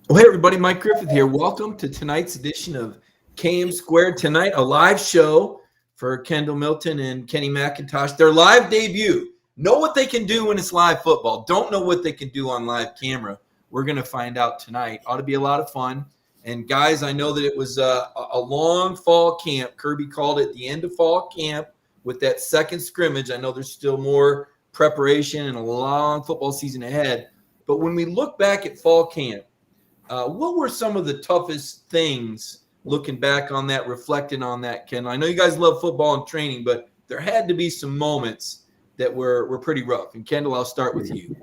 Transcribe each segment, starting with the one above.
Well, hey, everybody, Mike Griffith here. Welcome to tonight's edition of KM Squared. Tonight, a live show for Kendall Milton and Kenny McIntosh. Their live debut. Know what they can do when it's live football. Don't know what they can do on live camera. We're going to find out tonight. Ought to be a lot of fun. And, guys, I know that it was a long fall camp. Kirby called it the end of fall camp with that second scrimmage. I know there's still more preparation and a long football season ahead. But when we look back at fall camp, what were some of the toughest things looking back on that, reflecting on that, Ken? I know you guys love football and training, but there had to be some moments that were pretty rough. And Kendall, I'll start with you.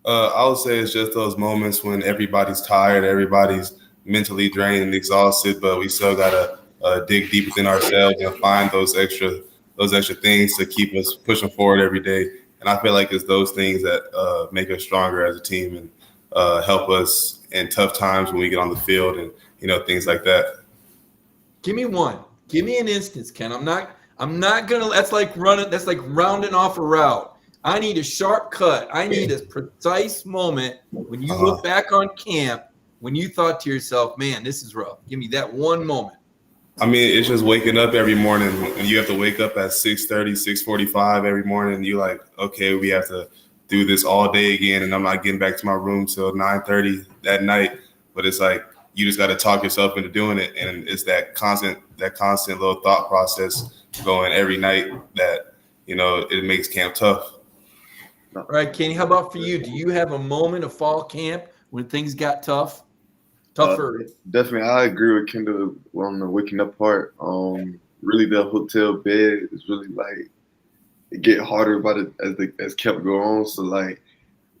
I would say it's just those moments when everybody's tired, everybody's mentally drained and exhausted, but we still gotta dig deep within ourselves and find those extra things to keep us pushing forward every day. And I feel like it's those things that make us stronger as a team and help us in tough times when we get on the field and things like that. Give me one. Give me an instance, Ken. I'm not gonna. That's like running. That's like rounding off a route. I need a sharp cut. I need a precise moment when you look back on camp when you thought to yourself, "Man, this is rough." Give me that one moment. I mean, it's just waking up every morning, and you have to wake up at 6:30, 6:45 every morning. And you're like, okay, we have to do this all day again, and I'm not getting back to my room till 9:30 that night. But it's like you just got to talk yourself into doing it, and it's that constant little thought process going every night that it makes camp tough. All right, Kenny, how about for you? Do you have a moment of fall camp when things got tough? Tougher. Definitely, I agree with Kendall on the waking up part. Really, the hotel bed is really like it get harder about it as kept going on. So like,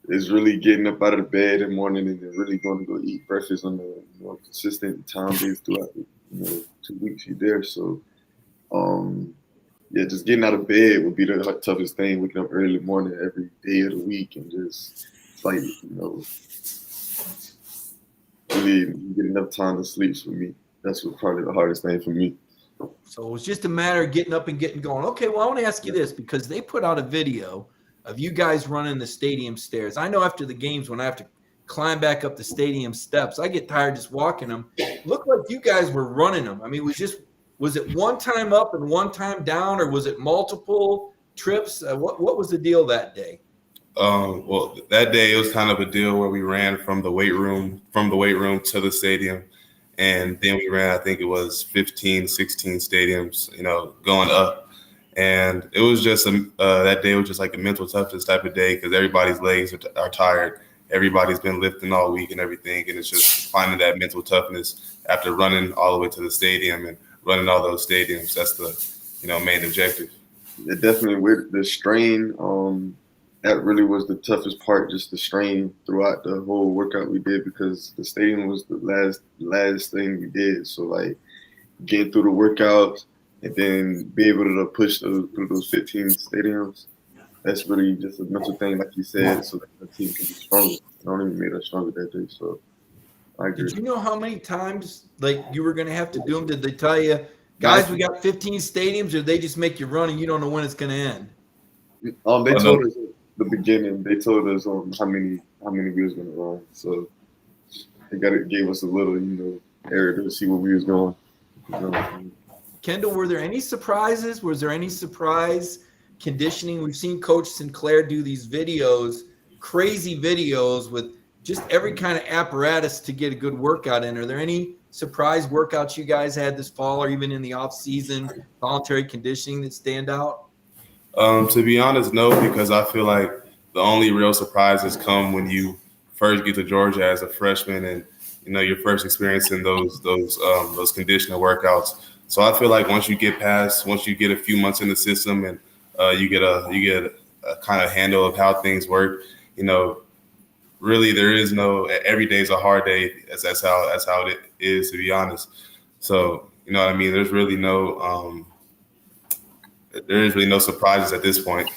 it's really getting up out of the bed in the morning and then really going to go eat breakfast on the consistent time days throughout the 2 weeks you're there. So, yeah, just getting out of bed would be the toughest thing. Waking up early in the morning every day of the week and just it's like really get enough time to sleep for me. That's what probably the hardest thing for me. So it's just a matter of getting up and getting going. Okay, well, I want to ask you this because they put out a video of you guys running the stadium stairs. I know after the games when I have to climb back up the stadium steps, I get tired just walking them. It looked like you guys were running them. I mean, was it one time up and one time down, or was it multiple trips? What was the deal that day? Well, that day it was kind of a deal where we ran from the weight room to the stadium. And then we ran, I think it was 15, 16 stadiums, going up. And it was just that day was just like a mental toughness type of day because everybody's legs are tired. Everybody's been lifting all week and everything. And it's just finding that mental toughness after running all the way to the stadium and running all those stadiums. That's the, main objective. It definitely with the strain, that really was the toughest part, just the strain throughout the whole workout we did because the stadium was the last thing we did. So like getting through the workouts and then be able to push through those 15 stadiums, that's really just a mental thing, like you said, so that the team can be stronger. It only made us stronger that day. So I agree. Did you know how many times like you were going to have to do them? Did they tell you, guys, we got 15 stadiums, or they just make you run and you don't know when it's going to end? They told us the beginning. They told us how many we was gonna run. So they gave us a little, area to see where we was going. Kendall, were there any surprises? Was there any surprise conditioning? We've seen Coach Sinclair do these videos, crazy videos with just every kind of apparatus to get a good workout in. Are there any surprise workouts you guys had this fall or even in the off season, voluntary conditioning that stand out? To be honest, no, because I feel like the only real surprises come when you first get to Georgia as a freshman and your first experience in those conditioning workouts. So I feel like once you get a few months in the system and you get a kind of handle of how things work, really there is no every day is a hard day. That's how it is, to be honest. So you know what I mean. There's really no surprises at this point.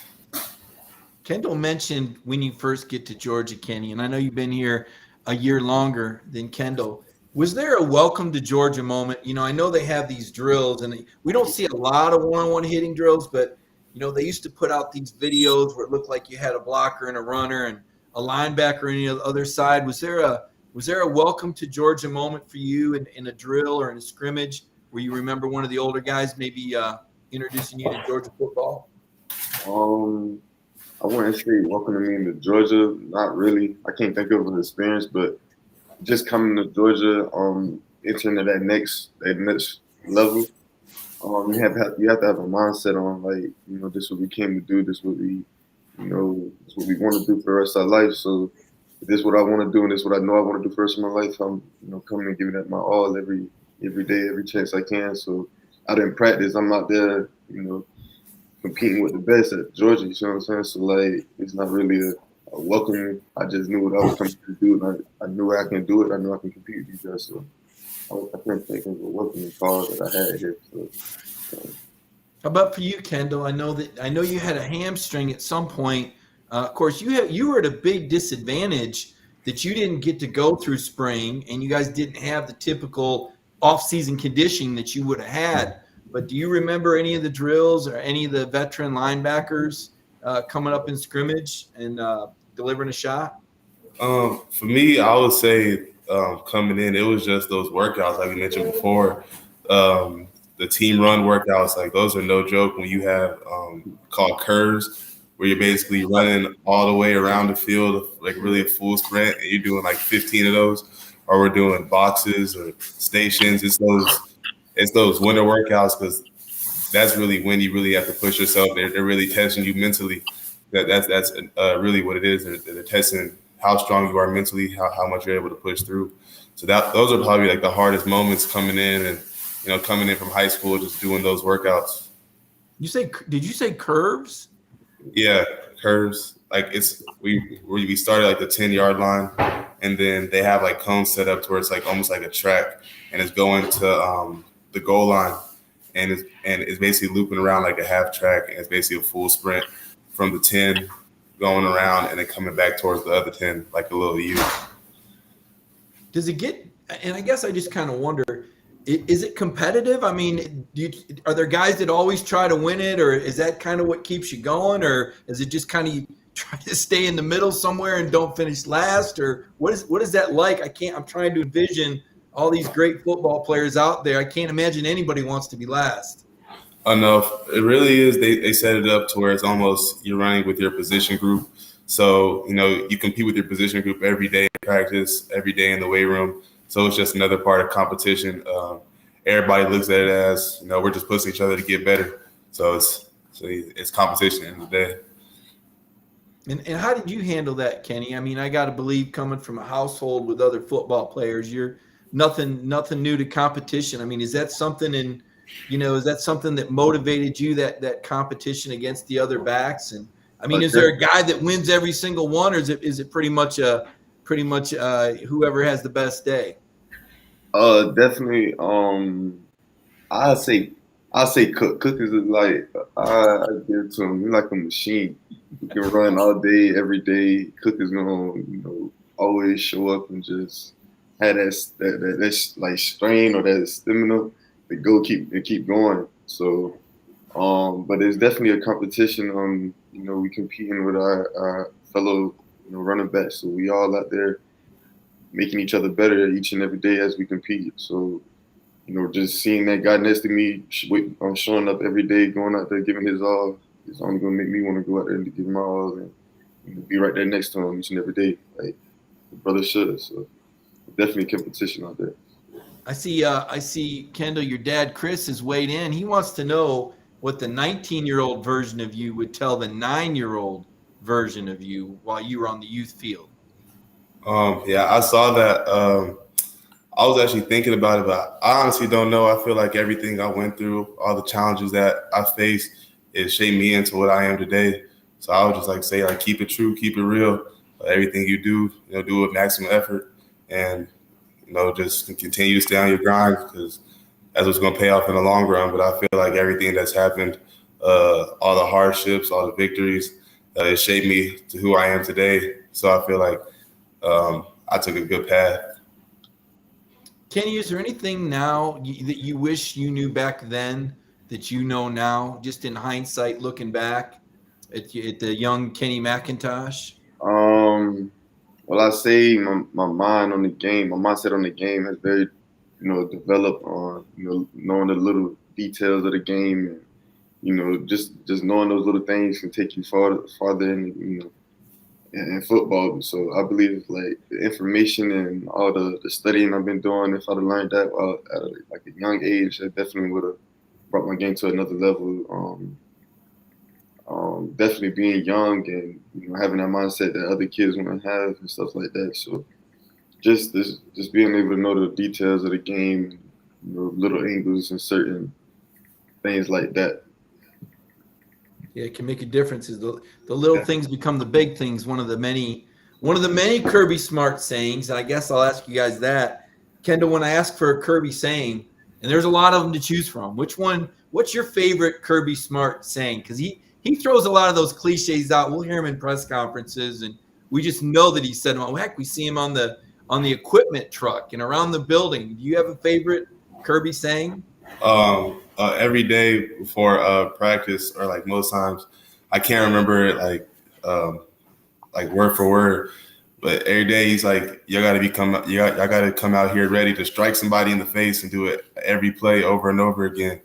Kendall mentioned when you first get to Georgia, Kenny, and I know you've been here a year longer than Kendall. Was there a welcome to Georgia moment? I know they have these drills, and we don't see a lot of one-on-one hitting drills, but, they used to put out these videos where it looked like you had a blocker and a runner and a linebacker on the other side. Was there a Was there a welcome to Georgia moment for you in a drill or in a scrimmage where you remember one of the older guys maybe introducing you to Georgia football? I wouldn't say welcoming me into Georgia. Not really. I can't think of an experience, but just coming to Georgia, entering to that next level. You have to have a mindset on like, this is what we came to do. This is what this is what we want to do for the rest of our life. So this is what I want to do, and this is what I know I want to do for the rest of my life. I'm, coming and giving it my all every day, every chance I can. So out in practice, I'm out there, competing with the best at Georgia. You know what I'm saying? So like, it's not really a welcome. I just knew what I was coming to do, and I knew I can do it. I knew I can compete with these guys. So I can't think of a welcoming call that I had here. So. How about for you, Kendall? I know you had a hamstring at some point. Of course, you were at a big disadvantage that you didn't get to go through spring, and you guys didn't have the typical off-season conditioning that you would have had. But do you remember any of the drills or any of the veteran linebackers coming up in scrimmage and delivering a shot? For me, I would say coming in, it was just those workouts like we mentioned before. The team run workouts, like those are no joke when you have called curves, where you're basically running all the way around the field, like really a full sprint, and you're doing like 15 of those, or we're doing boxes or stations. It's those winter workouts because that's really when you really have to push yourself. They're really testing you mentally. That's really what it is. They're testing how strong you are mentally, how much you're able to push through. So those are probably like the hardest moments coming in and, coming in from high school, just doing those workouts. Did you say curves? Yeah, curves. Like we started like the 10-yard line, and then they have like cones set up to where it's like almost like a track, and it's going to the goal line, and it's basically looping around like a half track, and it's basically a full sprint from the 10 going around and then coming back towards the other 10 like a little U. Does it get? And I guess I just kind of wonder. Is it competitive? I mean, are there guys that always try to win it, or is that kind of what keeps you going, or is it just kind of you try to stay in the middle somewhere and don't finish last, or what is that like? I'm trying to envision all these great football players out there. I can't imagine anybody wants to be last. Enough. It really is. They set it up to where it's almost you're running with your position group. So, you compete with your position group every day in practice, every day in the weight room. So it's just another part of competition. Everybody looks at it as, we're just pushing each other to get better. So it's competition at the end of the day. And how did you handle that, Kenny? I mean, I got to believe coming from a household with other football players, you're nothing new to competition. I mean, is that something that motivated you, that competition against the other backs? And I mean, is there a guy that wins every single one, or is it pretty much whoever has the best day? Definitely. I say Cook. Cook is like I give it to him. He's like a machine. You can run all day, every day. Cook is gonna, always show up and just have that like strain or that stamina to go keep going. So, but it's definitely a competition. We competing with our fellow running backs. So we all out there making each other better each and every day as we compete. So, just seeing that guy next to me, showing up every day, going out there, giving his all, it's only going to make me want to go out there and give my all and be right there next to him each and every day, like the brother should. So, definitely competition out there. I see, Kendall, your dad, Chris, has weighed in. He wants to know what the 19-year-old version of you would tell the 9-year-old version of you while you were on the youth field. Yeah, I saw that. I was actually thinking about it, but I honestly don't know. I feel like everything I went through, all the challenges that I faced, it shaped me into what I am today. So I would just say, keep it true, keep it real. Everything you do, do with maximum effort, and just continue to stay on your grind because that's what's going to pay off in the long run. But I feel like everything that's happened, all the hardships, all the victories, it shaped me to who I am today. So I feel like I took a good path. Kenny, is there anything now that you wish you knew back then that you know now, just in hindsight, looking back at the young Kenny McIntosh? Well, I say my mind on the game, my mindset on the game has very, developed on, knowing the little details of the game, and, just knowing those little things can take you farther in, in football. So I believe like the information and all the studying I've been doing, if I'd have learned that at like a young age, I definitely would have brought my game to another level. Definitely being young and having that mindset that other kids want to have and stuff like that. So just being able to know the details of the game, little angles and certain things like that. Yeah, it can make a difference. Is the little things become the big things. One of the many Kirby Smart sayings, and I guess I'll ask you guys that. Kendall, when I ask for a Kirby saying, and there's a lot of them to choose from, what's your favorite Kirby Smart saying? Because he throws a lot of those cliches out. We'll hear him in press conferences, and we just know that he said them. Oh, heck, we see him on the equipment truck and around the building. Do you have a favorite Kirby saying? Every day before practice, or like most times, I can't remember it like word for word, but every day he's like, y'all gotta come out here ready to strike somebody in the face and do it every play over and over again.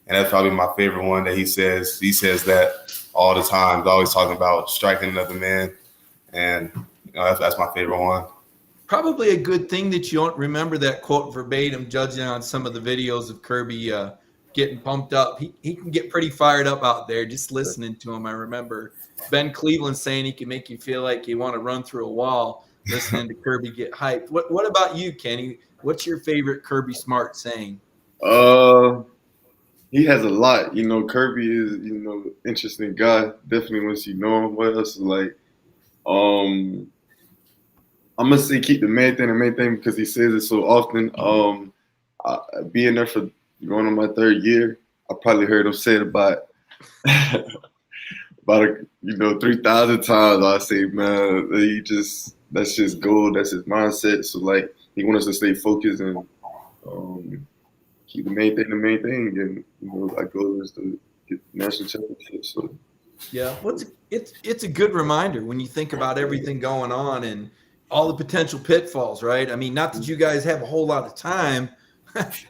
And that's probably my favorite one that he says. He says that all the time. He's always talking about striking another man, and that's my favorite one. Probably a good thing that you don't remember that quote verbatim, judging on some of the videos of Kirby getting pumped up. He can get pretty fired up out there just listening to him. I remember Ben Cleveland saying he can make you feel like you want to run through a wall listening to Kirby get hyped. What about you, Kenny? What's your favorite Kirby Smart saying? He has a lot. Kirby is, interesting guy. Definitely once you know him well. So like, I'm gonna say keep the main thing because he says it so often. Being there for going on my third year, I probably heard him say it about 3,000 times. I say, man, that's just gold. That's his mindset. So like, he wants us to stay focused and keep the main thing, and our goal is to get the national championship. So yeah, it's a good reminder when you think about everything going on and all the potential pitfalls, right? I mean, not that you guys have a whole lot of time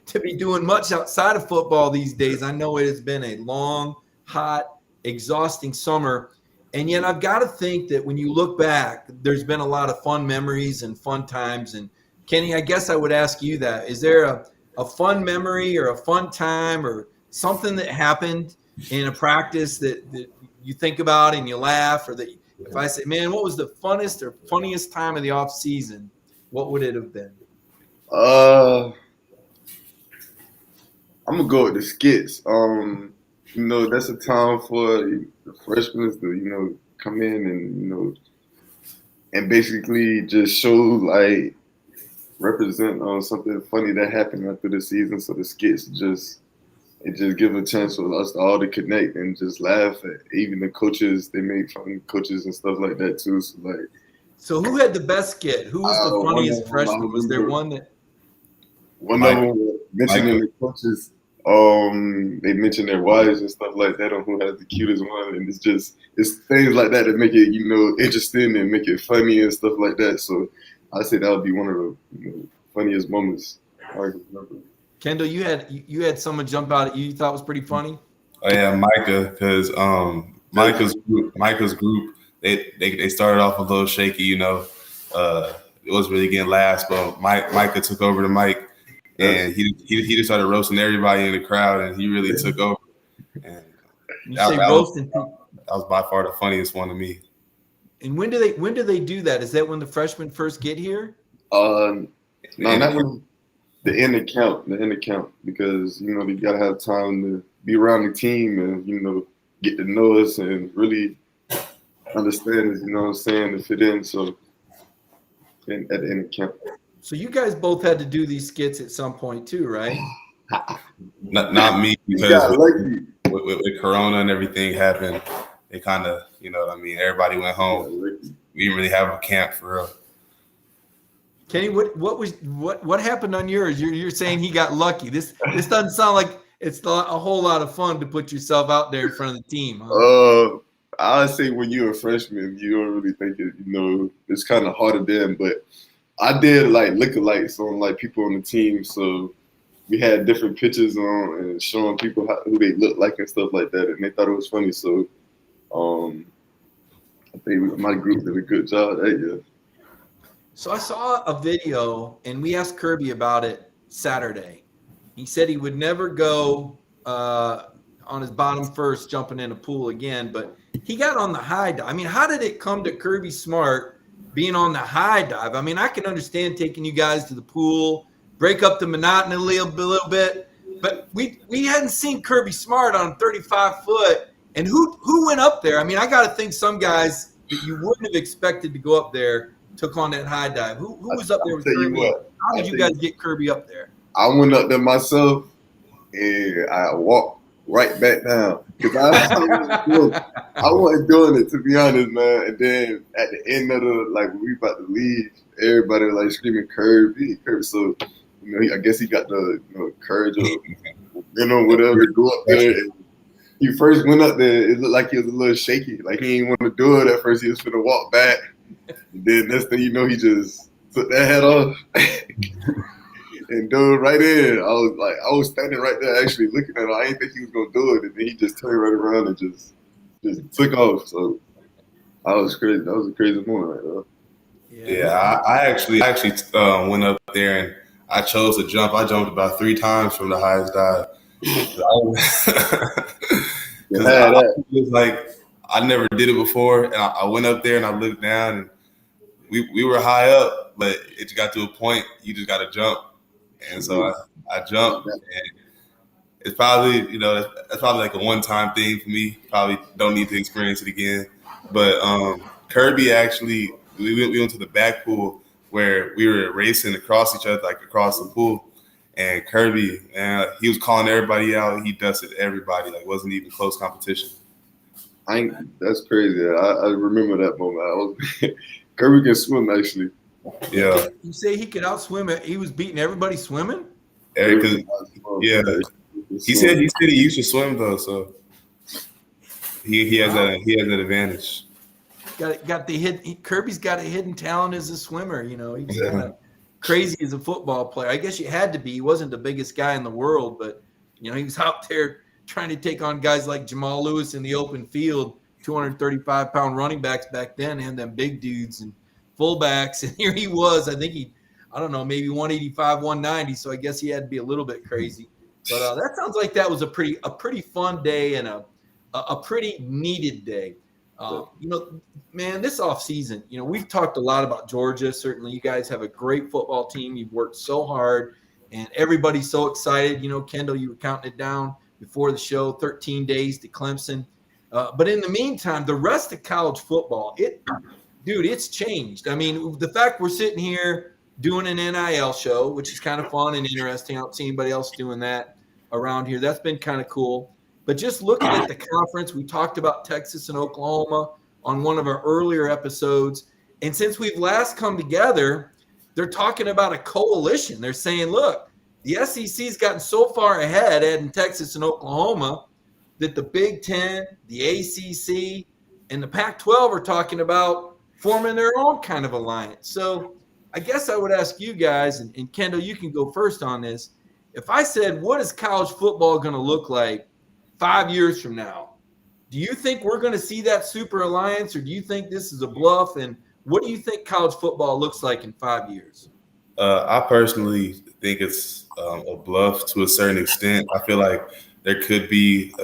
to be doing much outside of football these days. I know it has been a long, hot, exhausting summer. And yet I've got to think that when you look back, there's been a lot of fun memories and fun times. And Kenny, I guess I would ask you that. Is there a fun memory or a fun time or something that happened in a practice that you think about and you laugh, or that if I say, man, what was the funnest or funniest time of the off season, what would it have been? I'm gonna go with the skits. That's a time for the freshmen to, come in and, and basically just show, like, represent something funny that happened after the season. So the skits just give a chance for us to all to connect and just laugh at even the coaches. They make fun of coaches and stuff like that too. So who had the best skit? Who was the funniest freshman? Was there one that? One of them mentioning the coaches. They mention their wives and stuff like that on who has the cutest one, and it's things like that that make it interesting and make it funny and stuff like that. So I say that would be one of the funniest moments I can remember. Kendall, you had someone jump out at you thought was pretty funny? Oh yeah, Micah, because Micah's group they started off a little shaky, it was really getting laughs, but Micah took over the mic and he just started roasting everybody in the crowd, and he really took over. And that was by far the funniest one to me. And when do they do that? Is that when the freshmen first get here? No, not when the end account, because they gotta have time to be around the team and get to know us and really understand us, what I'm saying, to fit in. So at the end account. So you guys both had to do these skits at some point too, right? Not me, because with Corona and everything happened, it kind of, everybody went home. We didn't really have a camp for real. Kenny, what happened on yours? You're saying he got lucky. This doesn't sound like it's a whole lot of fun to put yourself out there in front of the team. Huh? I say when you're a freshman, you don't really think it. It's kind of harder then. But I did like lookalikes on like people on the team, so we had different pictures on and showing people who they look like and stuff like that, and they thought it was funny. So I think my group did a good job that year. So I saw a video, and we asked Kirby about it Saturday. He said he would never go on his bottom first jumping in a pool again, but he got on the high dive. I mean, how did it come to Kirby Smart being on the high dive? I mean, I can understand taking you guys to the pool, break up the monotony a little bit, but we hadn't seen Kirby Smart on 35 foot. And who went up there? I mean, I got to think some guys that you wouldn't have expected to go up there took on that high dive. Who was up there with Kirby? How did you guys get Kirby up there? I went up there myself, and I walked right back down because I wasn't doing it, to be honest, man. And then at the end of when we about to leave, everybody was like screaming Kirby. So I guess he got the courage of whatever to go up there. And he first went up there, it looked like he was a little shaky, like he didn't want to do it at first. He was gonna walk back. And then next thing you know, he just took that hat off and dove right in. I was standing right there actually looking at him. I didn't think he was gonna do it, and then he just turned right around and just took off. So I was crazy. That was a crazy moment right there. Yeah, I actually went up there and I chose to jump. I jumped about 3 times from the highest dive. It was I never did it before, and I went up there and I looked down, and we were high up, but it just got to a point you just got to jump, and so I jumped, and it's probably that's probably like a one-time thing for me. Probably don't need to experience it again. But Kirby actually, we went to the back pool where we were racing across each other, like across the pool. And Kirby, he was calling everybody out. He dusted everybody. Like, wasn't even close competition. That's crazy. I remember that moment. Kirby can swim, actually. Yeah. You say he could outswim it. He was beating everybody swimming? Yeah. He said he used to swim though, so he has that advantage. Got the hit. Kirby's got a hidden talent as a swimmer. He's kind of crazy as a football player. I guess you had to be. He wasn't the biggest guy in the world, but he was out there trying to take on guys like Jamal Lewis in the open field, 235-pound running backs back then, and them big dudes and fullbacks. And here he was. I think maybe 185, 190. So I guess he had to be a little bit crazy. But that sounds like that was a pretty fun day and a pretty needed day. Man, this offseason, we've talked a lot about Georgia. Certainly, you guys have a great football team. You've worked so hard, and everybody's so excited. Kendall, you were counting it down before the show, 13 days to Clemson. But in the meantime, the rest of college football, it's changed. I mean, the fact we're sitting here doing an NIL show, which is kind of fun and interesting. I don't see anybody else doing that around here. That's been kind of cool. But just looking at the conference, we talked about Texas and Oklahoma on one of our earlier episodes. And since we've last come together, they're talking about a coalition. They're saying, look, the SEC's gotten so far ahead, adding Texas and Oklahoma, that the Big Ten, the ACC, and the Pac-12 are talking about forming their own kind of alliance. So I guess I would ask you guys, and Kendall, you can go first on this. If I said, what is college football going to look like 5 years from now? Do you think we're going to see that super alliance, or do you think this is a bluff? And what do you think college football looks like in 5 years? I personally think it's a bluff to a certain extent. I feel like there could be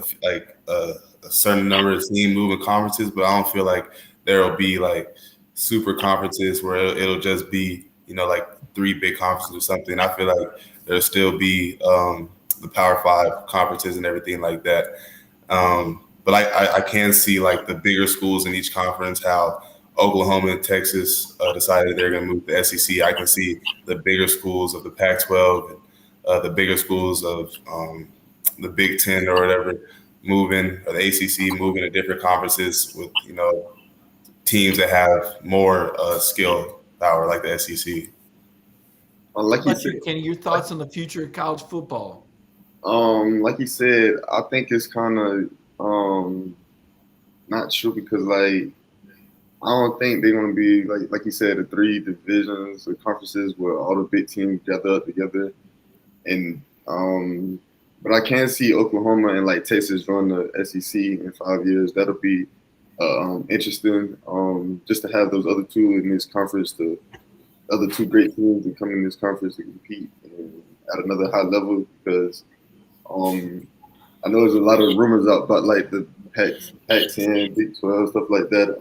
a certain number of team moving conferences, but I don't feel like there will be like super conferences where it'll just be, like 3 big conferences or something. I feel like there'll still be the Power 5 conferences and everything like that. But I can see like the bigger schools in each conference, how Oklahoma and Texas decided they're going to move to the SEC. I can see the bigger schools of the Pac-12 and the bigger schools of the Big Ten or whatever moving, or the ACC moving to different conferences with, teams that have more skill power like the SEC. Kenny, your thoughts on the future of college football? Like you said, I think it's kind of not sure because like I don't think they're gonna be like you said, the three divisions or conferences where all the big teams gather up together. And but I can see Oklahoma and like Texas join the SEC in 5 years. That'll be interesting. Just to have those other two in this conference, the other two great teams to come in this conference to compete at another high level. Because I know there's a lot of rumors out about like the Pac-10, Big 12, stuff like that.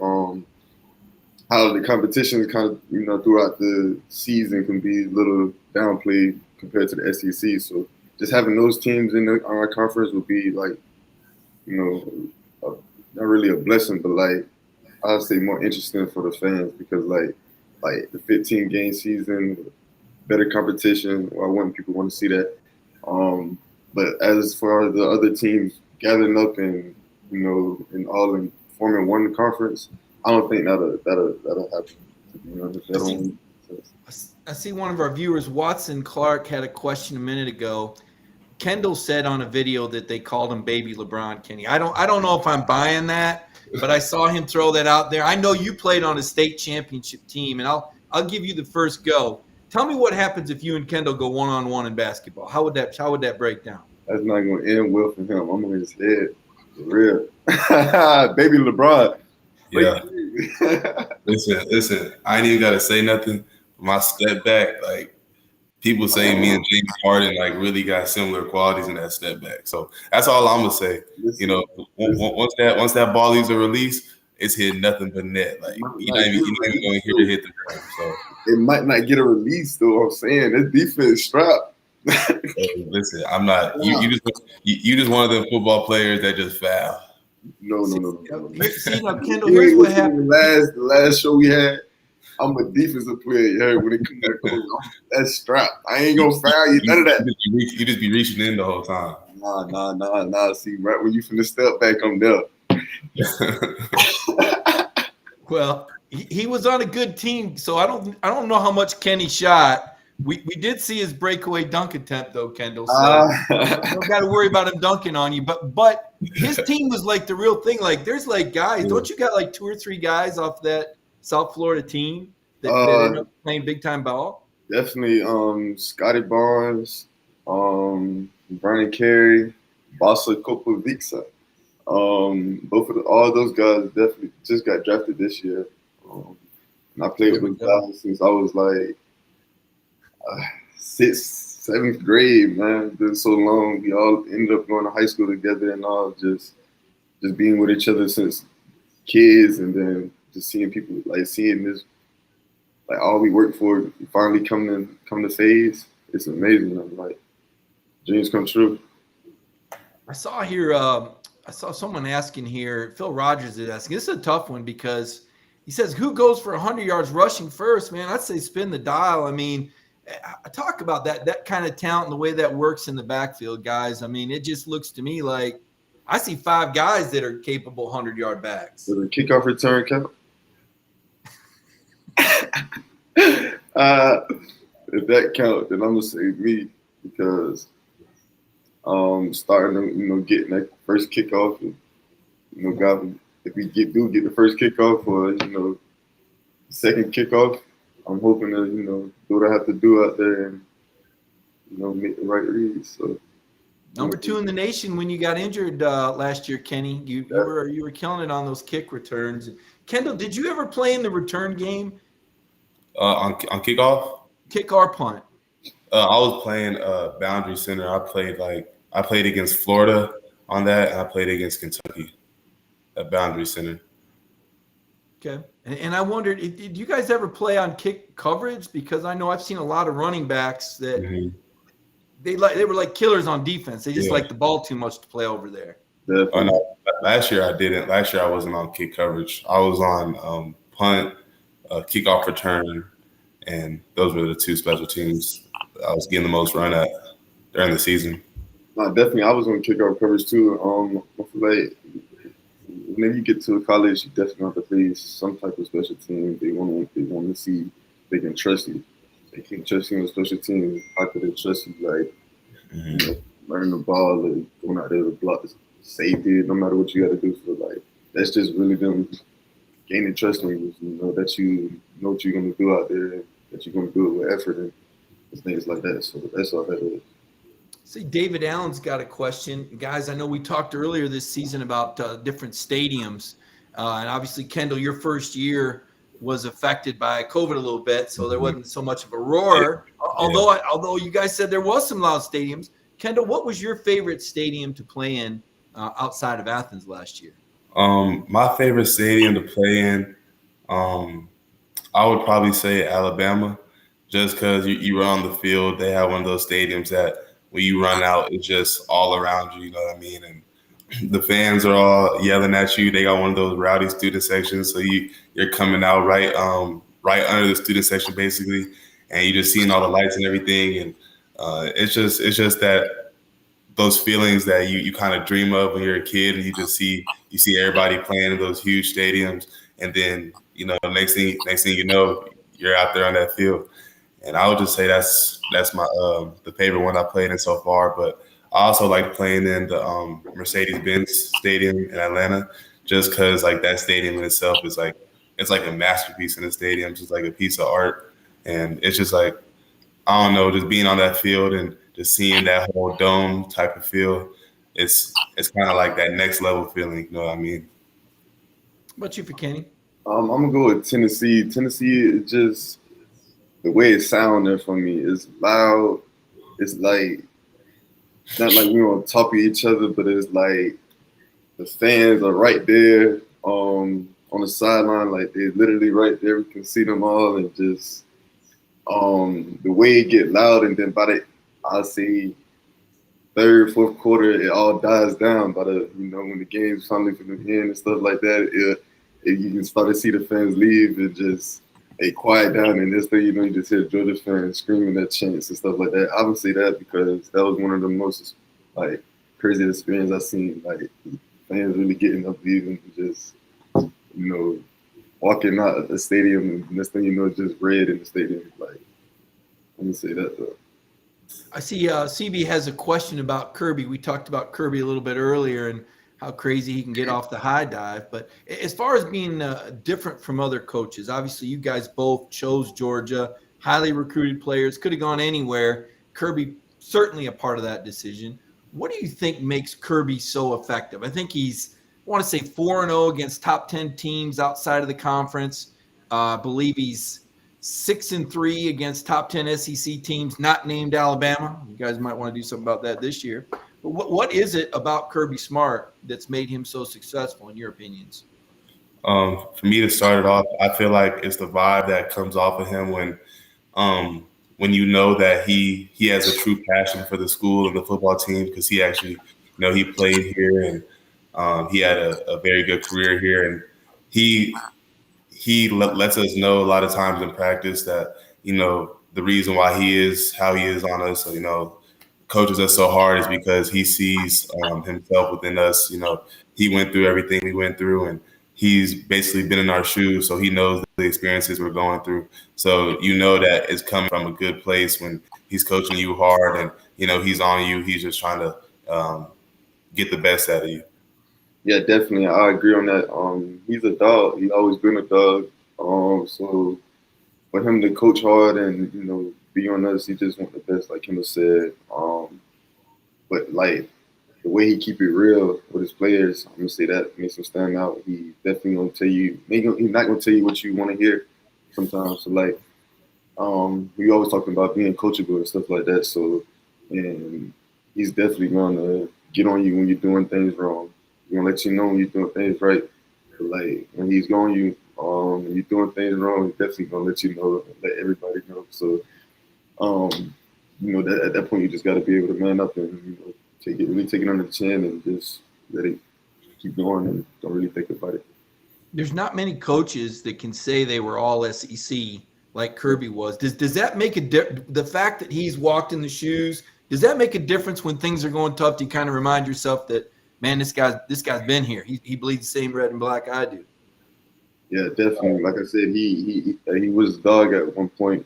How the competition kind of throughout the season can be a little downplayed compared to the SEC. So just having those teams in our conference would be like, not really a blessing, but like I'd say more interesting for the fans because like the 15 game season, better competition. Why wouldn't people want to see that? But as far as the other teams gathering up and and all in forming one conference, I don't think that'll happen. To be honest, that don't make sense. I see one of our viewers, Watson Clark, had a question a minute ago. Kendall said on a video that they called him Baby LeBron, Kenny. I don't know if I'm buying that, but I saw him throw that out there. I know you played on a state championship team, and I'll give you the first go. Tell me what happens if you and Kendall go one-on-one in basketball. How would that break down? That's not going to end well for him. I'm on his head, for real. Baby LeBron. Yeah. Listen. I ain't even got to say nothing. My step back, like people say, me and James Harden like really got similar qualities in that step back. So that's all I'm gonna say. Once that ball leaves a release, it's hitting nothing but net. Like you're not even going to hear it hit the ground. So it might not get a release, though. I'm saying this defense strapped. Hey, listen, I'm not. You just one of them football players that just foul. No. See, now, Kendall, here's what happened. The last show we had, I'm a defensive player. Yeah, when it comes to that's strapped. I ain't gonna foul you. None of that. You just be reaching in the whole time. Nah. See, right when you finna step back, I'm there. Well, he was on a good team, so I don't know how much Kenny shot. We did see his breakaway dunk attempt though, Kendall. So don't got to worry about him dunking on you. But his team was like the real thing. Like there's like guys. Don't you got like 2 or 3 guys off that South Florida team that ended up playing big time ball? Definitely, Scotty Barnes, Brandon Carey, Basa Kopovica. All those guys definitely just got drafted this year. And I played with guys since I was like 6th, 7th grade, man. It's been so long. We all ended up going to high school together and all just being with each other since kids, and then just seeing people seeing this all we worked for finally come to phase. It's amazing. I'm like, dreams come true. I saw here. I saw someone asking here. Phil Rogers is asking. This is a tough one because he says, "Who goes for 100 yards rushing first?" Man, I'd say spin the dial. I mean, I talk about that kind of talent and the way that works in the backfield, guys. I mean, it just looks to me like I see 5 guys that are capable 100-yard backs. Does the kickoff return count? If that counts, then I'm gonna say me because starting to getting that first kickoff, and, God, if we do get the first kickoff or second kickoff, I'm hoping to do what I have to do out there and make the right reads. So number 2 in the nation when you got injured last year, Kenny. You were killing it on those kick returns. Kendall, did you ever play in the return game? On kickoff? Kick or punt? I was playing boundary center. I played against Florida on that, and I played against Kentucky at boundary center. Okay. And I wondered, did you guys ever play on kick coverage? Because I know I've seen a lot of running backs that they were like killers on defense. They just like the ball too much to play over there. No, last year I didn't. Last year I wasn't on kick coverage. I was on punt, kickoff return, and those were the 2 special teams I was getting the most run at during the season. No, definitely. I was on kickoff coverage too. I feel like whenever you get to a college, you definitely have to play some type of special team. They want to see they can trust you. They can't trust you on a special team. How could they trust you? Learning the ball, going out there to block safety, no matter what you got to do for that's just really them gaining trust in you. You know that you know what you're gonna do out there, that you're gonna do it with effort and things like that. So that's all that is. See, David Allen's got a question. Guys, I know we talked earlier this season about different stadiums. And obviously, Kendall, your first year was affected by COVID a little bit, so there wasn't so much of a roar. Although you guys said there was some loud stadiums. Kendall, what was your favorite stadium to play in outside of Athens last year? My favorite stadium to play in, I would probably say Alabama, just because you run on the field. They have one of those stadiums that when you run out, it's just all around you. You know what I mean? And the fans are all yelling at you. They got one of those rowdy student sections, so you're coming out right under the student section basically, and you're just seeing all the lights and everything. And it's just that those feelings that you kind of dream of when you're a kid, and you see everybody playing in those huge stadiums, and then next thing you know, you're out there on that field. And I would just say that's my the favorite one I played in so far. But I also like playing in the Mercedes-Benz Stadium in Atlanta, just because like that stadium in itself is like it's like a masterpiece in the stadium, just like a piece of art. And it's just like I don't know, just being on that field and just seeing that whole dome type of feel. It's kind of like that next level feeling. You know what I mean? What about you for Kenny? I'm gonna go with Tennessee. Tennessee is just the way it sounds there for me. It's loud. It's like it's not like we're on top of each other, but it's like the fans are right there on the sideline, like they're literally right there. We can see them all, and just the way it get loud, and then by the I'll say third, fourth quarter, it all dies down. By the when the game's finally for the end and stuff like that, you can start to see the fans leave and just quiet down. And this thing, you just hear Georgia fans screaming their chants and stuff like that. I would say that because that was one of the most like crazy experience I've seen. Like fans really getting up, leaving, and just walking out of the stadium, and next thing you know, it's just red in the stadium. Like let me say that though. I see CB has a question about Kirby. We talked about Kirby a little bit earlier and how crazy he can get off the high dive. But as far as being different from other coaches, obviously you guys both chose Georgia, highly recruited players, could have gone anywhere. Kirby certainly a part of that decision. What do you think makes Kirby so effective? I think he's, I want to say 4-0 against top 10 teams outside of the conference. I believe he's 6-3 against top 10 SEC teams, not named Alabama. You guys might want to do something about that this year. But what is it about Kirby Smart that's made him so successful, in your opinions? For me to start it off, I feel like it's the vibe that comes off of him when you know that he has a true passion for the school and the football team, because he actually, he played here and he had a very good career here, and he lets us know a lot of times in practice that the reason why he is how he is on us, coaches us so hard, is because he sees himself within us. He went through everything we went through, and he's basically been in our shoes, so he knows the experiences we're going through. So that it's coming from a good place when he's coaching you hard, and he's on you. He's just trying to get the best out of you. Yeah, definitely. I agree on that. He's a dog. He's always been a dog. So for him to coach hard and be on us, he just want the best, like Kendall said. But like the way he keep it real with his players, I'm gonna say that makes him stand out. He definitely gonna tell you. He's not gonna tell you what you want to hear sometimes. So like, we always talking about being coachable and stuff like that. So, and he's definitely gonna get on you when you're doing things wrong. He's gonna let you know when you're doing things right. But like when he's going you, when you're doing things wrong, he's definitely gonna let you know, let everybody know. So, that at that point you just got to be able to man up and take it on the chin and just let it keep going and don't really think about it. There's not many coaches that can say they were all SEC like Kirby was. Does that make the fact that he's walked in the shoes? Does that make a difference when things are going tough? Do you kind of remind yourself that, man, this guy's been here. He bleeds the same red and black I do. Yeah, definitely. Like I said, he was a dog at one point.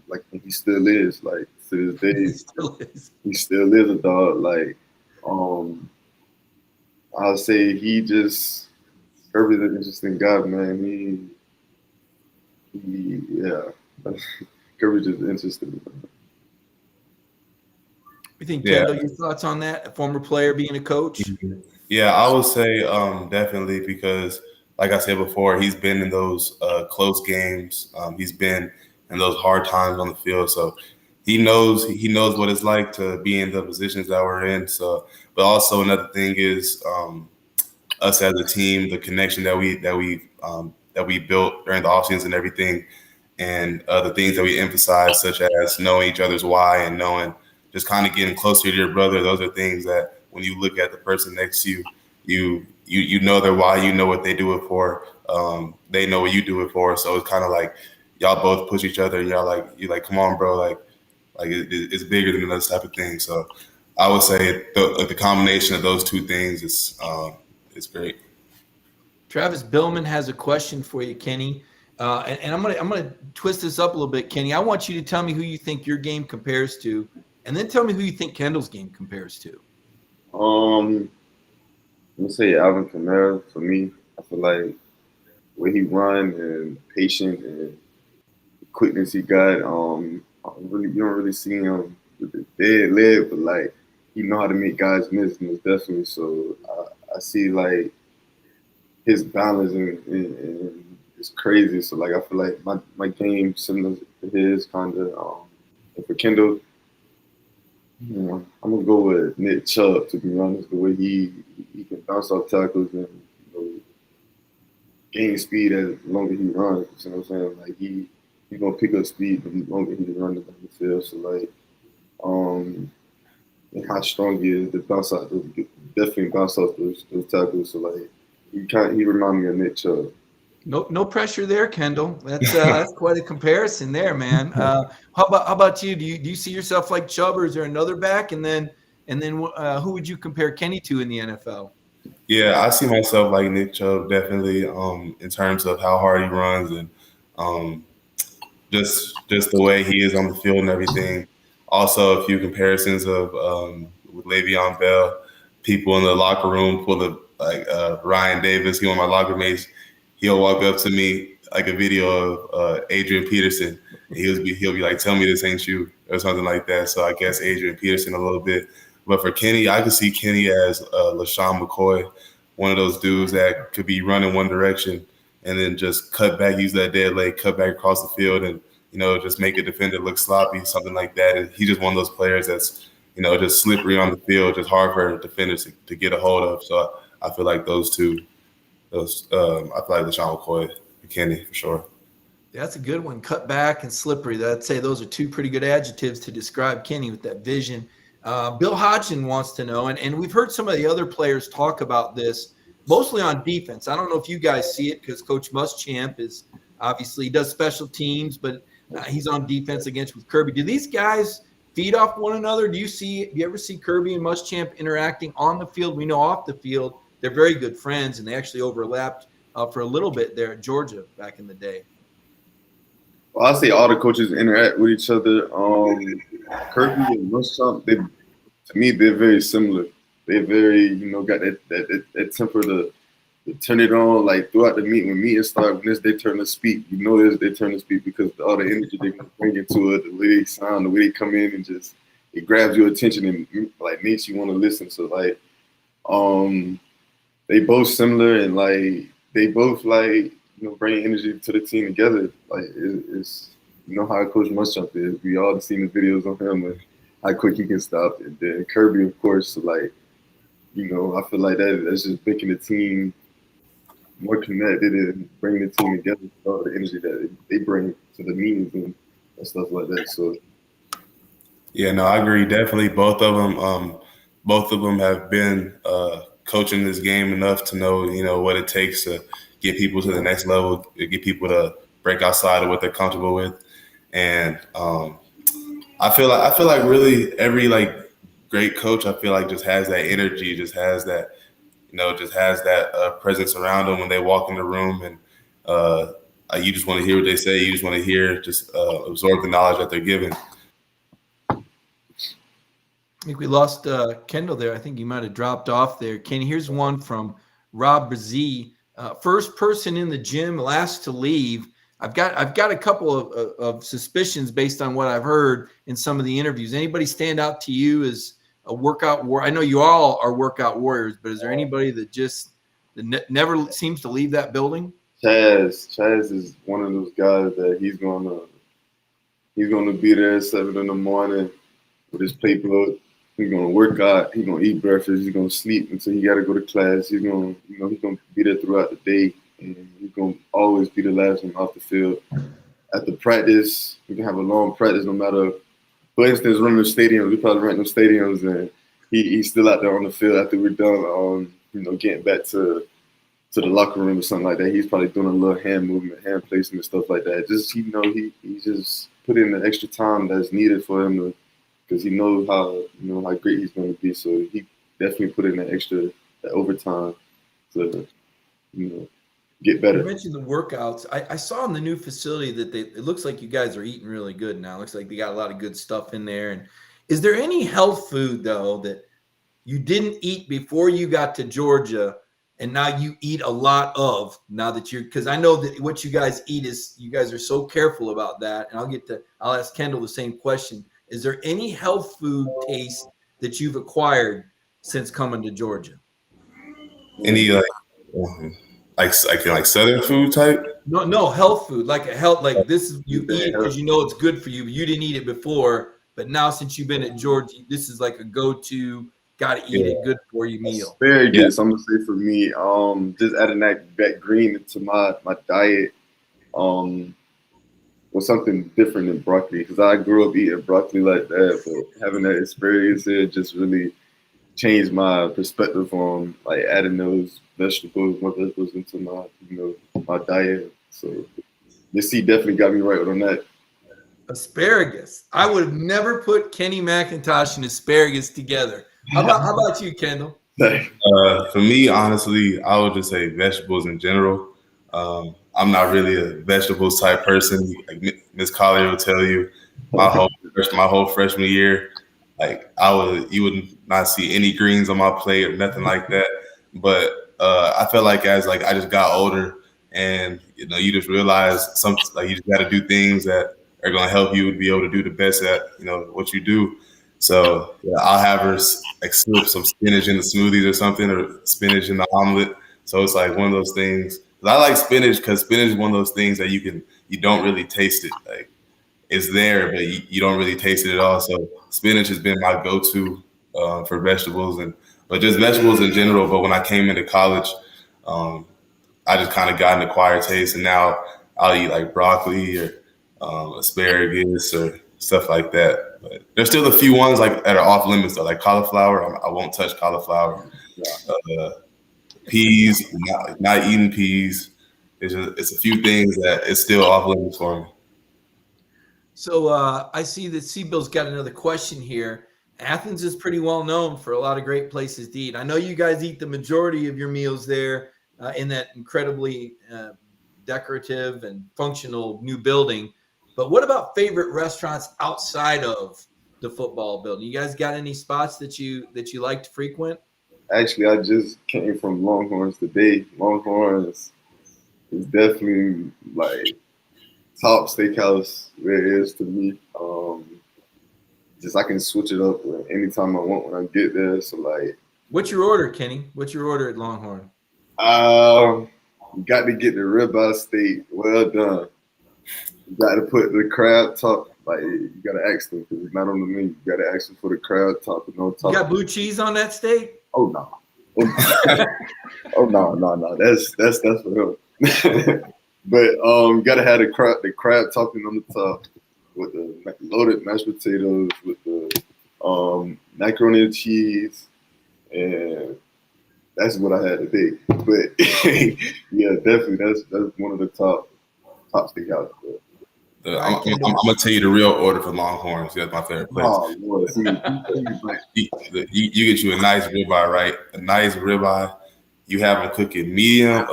Like he still is. Like to this day, he still is a dog. Like I'll say he just Kirby's an interesting guy, man. Yeah. Kirby's just interesting. You think, Yeah. Kendall, your thoughts on that? A former player being a coach? Yeah, I would say definitely because, like I said before, he's been in those close games. He's been in those hard times on the field, so he knows what it's like to be in the positions that we're in. So, but also another thing is us as a team, the connection that we built during the offseason and everything, and the things that we emphasize, such as knowing each other's why and knowing just kind of getting closer to your brother. Those are things that when you look at the person next to you, you know their why, you know what they do it for. They know what you do it for. So it's kind of like y'all both push each other. And you're like, come on, bro, like it's bigger than those type of things. So I would say the combination of those two things is great. Travis Billman has a question for you, Kenny. And I'm gonna twist this up a little bit, Kenny. I want you to tell me who you think your game compares to, and then tell me who you think Kendall's game compares to. Let me say Alvin Kamara for me. I feel like where he run and patient and the quickness he got. You don't really see him with the dead leg, but like he know how to make guys miss, most definitely. So I see like his balance and it's crazy. So like I feel like my game similar to his kind of. And for Kendall, I'm gonna go with Nick Chubb, to be honest. The way he can bounce off tackles and gain speed as longer he runs. You know what I'm saying? Like he gonna pick up speed the longer he runs down the field. So like, and how strong he is to bounce out, definitely bounce off those tackles. So like, he remind me of Nick Chubb. No pressure there, Kendall. That's quite a comparison there, man. How about you? Do you see yourself like Chubb, or is there another back? And then who would you compare Kenny to in the NFL? Yeah, I see myself like Nick Chubb definitely in terms of how hard he runs and just the way he is on the field and everything. Also, a few comparisons of with Le'Veon Bell. People in the locker room pull up like Ryan Davis, he one of my locker mates. He'll walk up to me like a video of Adrian Peterson. And he'll be like, "Tell me this ain't you," or something like that. So I guess Adrian Peterson a little bit. But for Kenny, I could see Kenny as LaShawn McCoy, one of those dudes that could be running one direction and then just cut back, use that dead leg, cut back across the field, and just make a defender look sloppy, something like that. And he's just one of those players that's just slippery on the field, just hard for defenders to get a hold of. So I feel like those two. I feel like LaShawn McCoy and Kenny for sure. That's a good one. Cut back and slippery. I'd say those are two pretty good adjectives to describe Kenny with that vision. Bill Hodgson wants to know, and we've heard some of the other players talk about this, mostly on defense. I don't know if you guys see it because Coach Muschamp is obviously does special teams, but he's on defense against with Kirby. Do these guys feed off one another? Do you ever see Kirby and Muschamp interacting on the field? We know off the field they're very good friends, and they actually overlapped for a little bit there at Georgia back in the day. Well, I say all the coaches interact with each other. Kirby and Muschamp, to me, they're very similar. They're very, got that temper to turn it on. Like throughout the meeting, when meetings start, when they turn to speak, they turn to speak because all the energy they bring into it, the way they sound, the way they come in, and just it grabs your attention and like makes you want to listen. So like, they both similar and like they both like bring energy to the team together. Like it's how Coach Muschamp is. We all seen the videos on him and how quick he can stop. And then Kirby, of course, like I feel like that's just making the team more connected and bringing the team together with all the energy that they bring to the meetings and stuff like that. So yeah, no, I agree. Definitely, both of them have been coaching this game enough to know what it takes to get people to the next level, get people to break outside of what they're comfortable with. And I feel like really every like great coach, I feel like just has that energy, just has that presence around them when they walk in the room, and you just want to hear what they say. You just want to hear, absorb the knowledge that they're given. I think we lost Kendall there. I think he might have dropped off there. Kenny, here's one from Rob Brzee. First person in the gym, last to leave. I've got a couple of suspicions based on what I've heard in some of the interviews. Anybody stand out to you as a workout warrior? I know you all are workout warriors, but is there anybody that never seems to leave that building? Chaz is one of those guys that he's gonna be there at 7 in the morning with his playbook. He's gonna work out. He's gonna eat breakfast. He's gonna sleep until he gotta go to class. He's gonna be there throughout the day, and he's gonna always be the last one off the field. After practice, we can have a long practice, no matter. For instance, running the stadiums, we probably rent them stadiums, and he's still out there on the field after we're done. Getting back to the locker room or something like that. He's probably doing a little hand movement, hand placement, stuff like that. Just he just put in the extra time that's needed for him to. Because he knows how great he's going to be, so he definitely put in that overtime to get better. You mentioned the workouts. I saw in the new facility that it looks like you guys are eating really good now. It looks like they got a lot of good stuff in there. And is there any health food though that you didn't eat before you got to Georgia, and now you eat a lot of now that because I know that what you guys eat is you guys are so careful about that, and I'll ask Kendall the same question. Is there any health food taste that you've acquired since coming to Georgia? Any like Southern food type? No health food, like this is you eat it because you know it's good for you. But you didn't eat it before, but now since you've been at Georgia, this is like a go-to, got to eat it, good for you meal. Asparagus, I'm gonna say for me, just adding that green into my diet, was something different than broccoli, because I grew up eating broccoli like that, but having that asparagus here just really changed my perspective on like adding those more vegetables into my diet. So this seed definitely got me right on that. Asparagus. I would have never put Kenny McIntosh and asparagus together. How about you, Kendall? For me, honestly, I would just say vegetables in general. I'm not really a vegetables type person. Like Miss Collier will tell you, my whole freshman year, you would not see any greens on my plate or nothing like that. But I felt like as I just got older, and you just realize you just got to do things that are going to help you be able to do the best at what you do. So I'll have her slip some spinach in the smoothies or something, or spinach in the omelet. So it's like one of those things. I like spinach because spinach is one of those things that you don't really taste it. Like it's there, but you don't really taste it at all. So spinach has been my go-to for vegetables, but just vegetables in general. But when I came into college, I just kind of got an acquired taste, and now I'll eat like broccoli or asparagus or stuff like that. But there's still a few ones that are off limits though, like cauliflower. I won't touch cauliflower. Peas, not eating peas. It's a few things that it's still off limits for me. So I see that C-Bill's got another question here. Athens is pretty well known for a lot of great places to eat. I know you guys eat the majority of your meals there in that incredibly decorative and functional new building. But what about favorite restaurants outside of the football building? You guys got any spots that you like to frequent? Actually, I just came from Longhorns today. Longhorns is definitely like top steakhouse where it is to me. Just I can switch it up anytime I want when I get there. So what's your order, Kenny? What's your order at Longhorn? You got to get the ribeye steak. Well done. You got to put the crab top. You got to ask them because it's not on the menu. You got to ask them for the crab top and no top. You got blue cheese on that steak? Oh no. Oh no. That's for him. But you gotta have the crab topping on the top with the loaded mashed potatoes with the macaroni and cheese, and that's what I had today. But yeah, definitely that's one of the top steakhouses. I'm gonna tell you the real order for Longhorns. That's my favorite place. Oh, Lord. You get you a nice ribeye, right? A nice ribeye. You have them cook it medium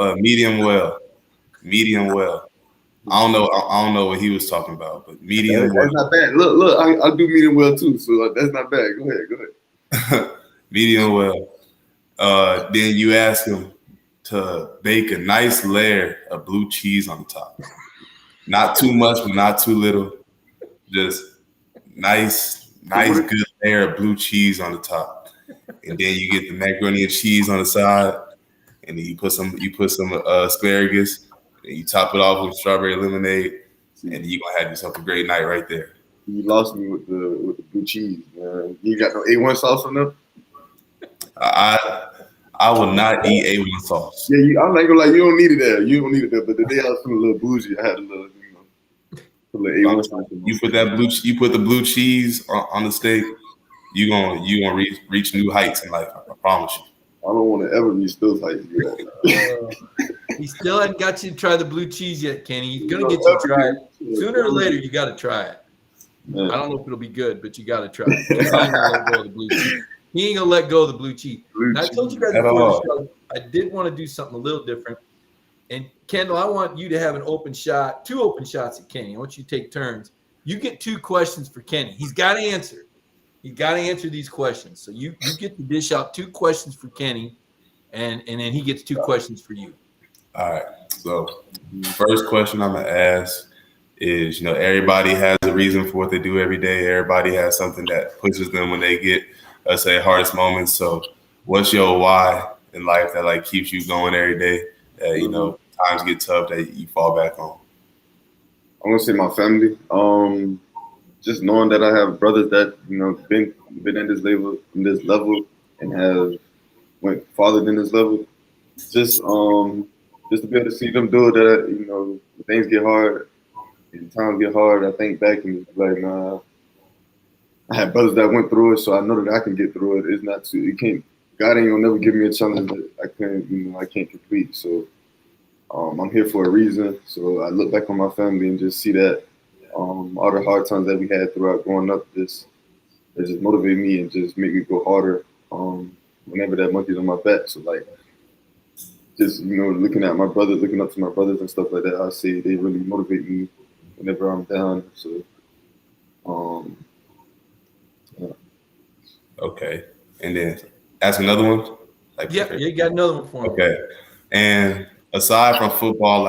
well. I don't know what he was talking about, but medium well. That's not bad. Look, I do medium well too, so that's not bad. Go ahead. Medium well. Then you ask him to bake a nice layer of blue cheese on the top. Not too much, but not too little. Just nice, good layer of blue cheese on the top. And then you get the macaroni and cheese on the side. And then you put some asparagus. And you top it off with strawberry lemonade. And you're going to have yourself a great night right there. You lost me with the blue cheese, man. You got no A1 sauce on them? I will not eat A1 sauce. Yeah, I'm not gonna lie, you don't need it there. You don't need it there. But the day I was feeling a little bougie, I had a little, a little A1 sauce. You put the blue cheese on the steak, you gonna reach new heights in life. I promise you. I don't want to ever reach those heights. He still hasn't got you to try the blue cheese yet, Kenny. He's gonna get you to try it. Sooner or later, you got to try it. Man. I don't know if it'll be good, but you got to try it. He ain't gonna let go of the blue cheese. He ain't gonna let go of the blue cheese. I told you guys before the show, I did want to do something a little different. And Kendall, I want you to have two open shots at Kenny. I want you to take turns. You get 2 questions for Kenny. He's got to answer. He's got to answer these questions. So you get to dish out 2 questions for Kenny, and then he gets 2 questions for you. All right. So first question I'm gonna ask is, everybody has a reason for what they do every day. Everybody has something that pushes them when they get, let's say, hardest moments. So what's your why in life that keeps you going every day? That, times get tough that you fall back on. I'm gonna say my family. Just knowing that I have brothers that been in this level, and have went farther than this level. Just to be able to see them do it. That things get hard and times get hard. I think back and it's like, nah. I had brothers that went through it, so I know that I can get through it. It's not too. You can't. God ain't gonna never give me a challenge that I can't complete. So I'm here for a reason. So I look back on my family and just see that all the hard times that we had throughout growing up, it just motivate me and just make me go harder. Whenever that monkey's on my back, so just looking at my brothers, looking up to my brothers and stuff like that, I see they really motivate me whenever I'm down. So, yeah. Okay, and then ask another one. You got another one for me. Okay, and aside from football,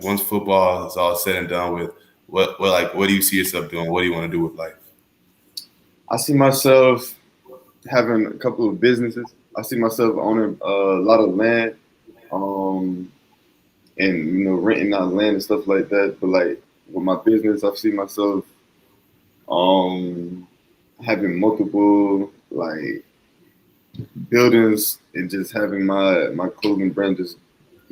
once football is all said and done with, what do you see yourself doing? What do you want to do with life? I see myself having a couple of businesses. I see myself owning a lot of land, and renting out land and stuff like that. But with my business, I see myself having multiple buildings and just having my clothing brand just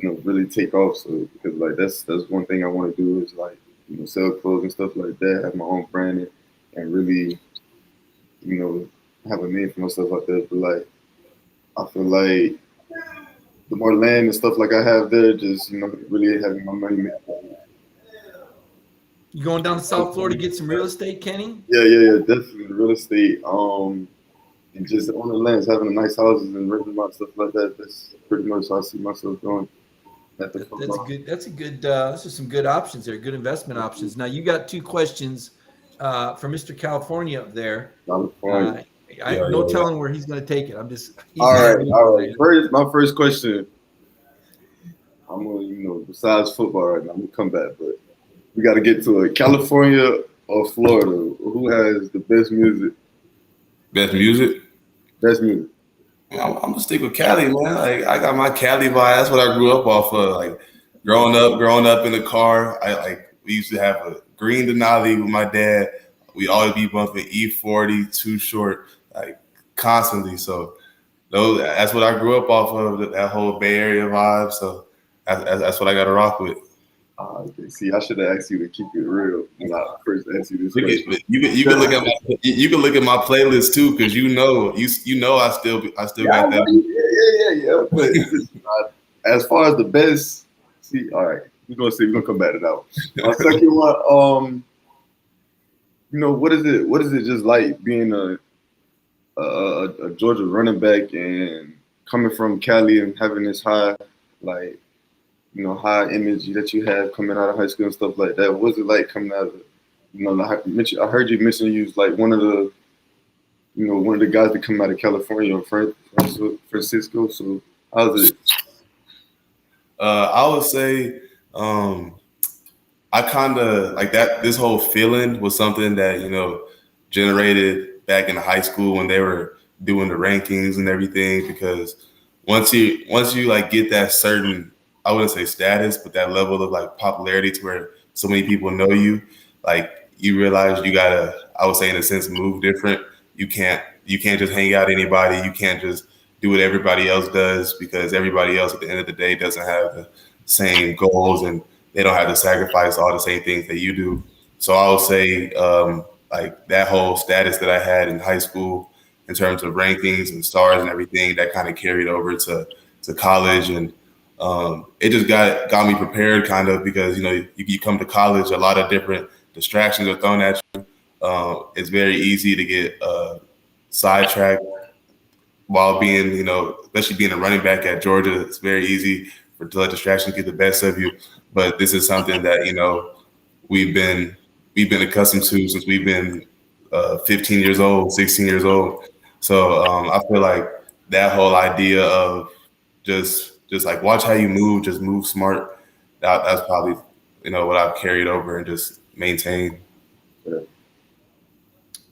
really take off. So because that's one thing I want to do is sell clothes and stuff like that, have my own brand and really have a name for myself out there. But I feel like the more land and stuff I have there, just really having my money. You going down to South Florida to get some real estate, Kenny? Yeah, definitely real estate. And just owning lands, having nice houses and renting out stuff like that. That's pretty much how I see myself going. That's a good. Those are some good options there. Good investment options. Now you got 2 questions for Mr. California up there. California. I have no telling where he's going to take it. I'm just. All right. My first question. I'm gonna, besides football right now, I'm gonna come back, but we got to get to it. California or Florida? Who has the best music? Best music? Best music. I'm gonna stick with Cali, man. I got my Cali vibe. That's what I grew up off of. Growing up in the car, we used to have a green Denali with my dad. We always be bumping E40, Too Short, constantly. So that's what I grew up off of. That whole Bay Area vibe. So that's what I got to rock with. Okay. See, I should have asked you to keep it real when I first asked you this question. You can look at my playlist too, because I still got that. Yeah. But as far as the best, see, all right, we're gonna come back to that one. My second one, what is it just like being a Georgia running back and coming from Cali and having this high high image that you have coming out of high school and stuff like that? What's it like coming out of, I heard you mention you was one of the guys that come out of California or Francisco. So how's it? I would say I kind of like that. This whole feeling was something that generated back in high school when they were doing the rankings and everything. Because once you like get that certain, I wouldn't say status, but that level of like popularity to where so many people know you, like you realize you gotta, I would say in a sense, move different. You can't just hang out anybody. You can't just do what everybody else does, because everybody else at the end of the day doesn't have the same goals, and they don't have to sacrifice all the same things that you do. So I would say like that whole status that I had in high school in terms of rankings and stars and everything, that kind of carried over to college. And it just got me prepared kind of, because you come to college, a lot of different distractions are thrown at you. It's very easy to get sidetracked while being, especially being a running back at Georgia. It's very easy for to let distractions get the best of you. But this is something that we've been accustomed to since we've been 15 years old, 16 years old. So I feel like that whole idea of just like watch how you move, just move smart. That's probably what I've carried over and just maintained.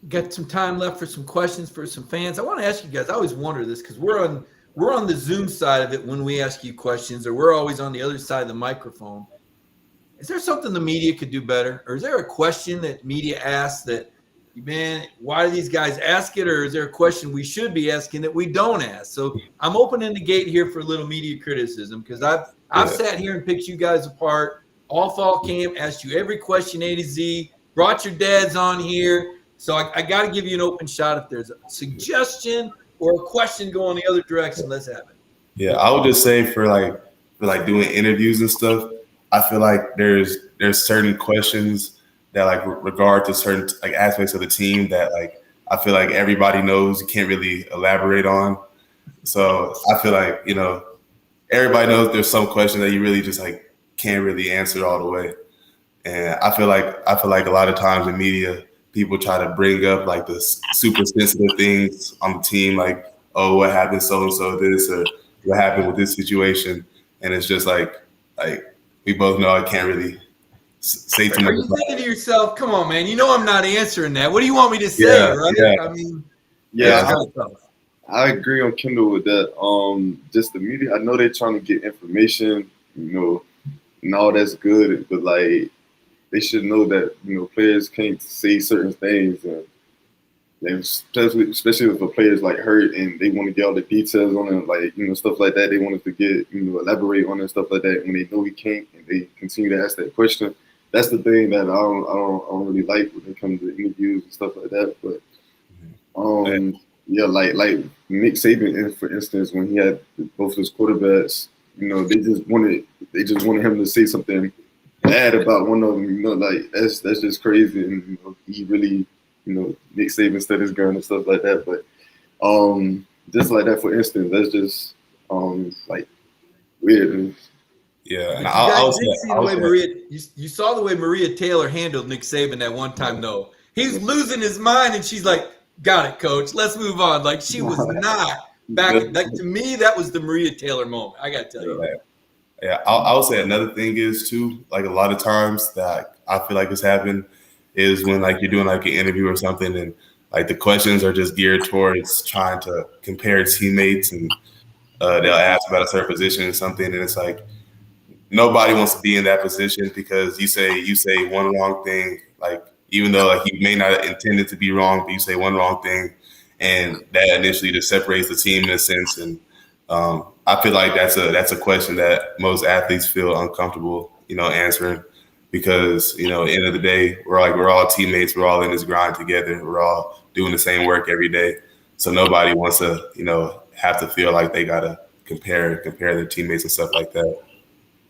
Got some time left for some questions for some fans. I want to ask you guys. I always wonder this because we're on the Zoom side of it when we ask you questions, or we're always on the other side of the microphone. Is there something the media could do better, or is there a question that media asks that, man, why do these guys ask it, or is there a question we should be asking that we don't ask? So I'm opening the gate here for a little media criticism, because I've sat here and picked you guys apart all fall camp, asked you every question A to Z, brought your dads on here. So I got to give you an open shot. If there's a suggestion or a question going the other direction, let's have it. Yeah, I would just say for doing interviews and stuff, I feel like there's certain questions that like regard to certain like aspects of the team that like I feel like everybody knows you can't really elaborate on. So I feel like everybody knows there's some question that you really just like can't really answer all the way. And I feel like a lot of times in media, people try to bring up like the super sensitive things on the team, like, oh, what happened so this, or what happened with this situation, and it's just like we both know I can't really say too much. Are you thinking to yourself, come on, man, I'm not answering that. What do you want me to say, right? Yeah. I mean, I agree on Kendall with that. Just the media, I know they're trying to get information, and all that's good, but like they should know that players can't say certain things, and especially if a player's like hurt and they want to get all the details on it, like stuff like that. They wanted to get elaborate on it, stuff like that. When they know he can't, and they continue to ask that question, that's the thing that I don't really like when it comes to interviews and stuff like that. But like Nick Saban, for instance, when he had both his quarterbacks, they just wanted him to say something bad about one of them. Like that's just crazy, and he really. Nick Saban stood his gun and stuff like that. But just like that, for instance, that's just like weird. Yeah, you saw the way Maria Taylor handled Nick Saban that one time, though. He's losing his mind, and she's like, "Got it, coach. Let's move on." Like she was not back. Like to me, that was the Maria Taylor moment. I got to tell you. Yeah, I would say another thing is too, like a lot of times that I feel like has happened is when like you're doing like an interview or something, and like the questions are just geared towards trying to compare teammates, and they'll ask about a certain position or something, and it's like nobody wants to be in that position, because you say one wrong thing, like even though like you may not intend it to be wrong, but you say one wrong thing, and that initially just separates the team in a sense. And I feel like that's a question that most athletes feel uncomfortable, answering. Because, at the end of the day, we're all teammates. We're all in this grind together. We're all doing the same work every day. So nobody wants to, have to feel like they got to compare their teammates and stuff like that.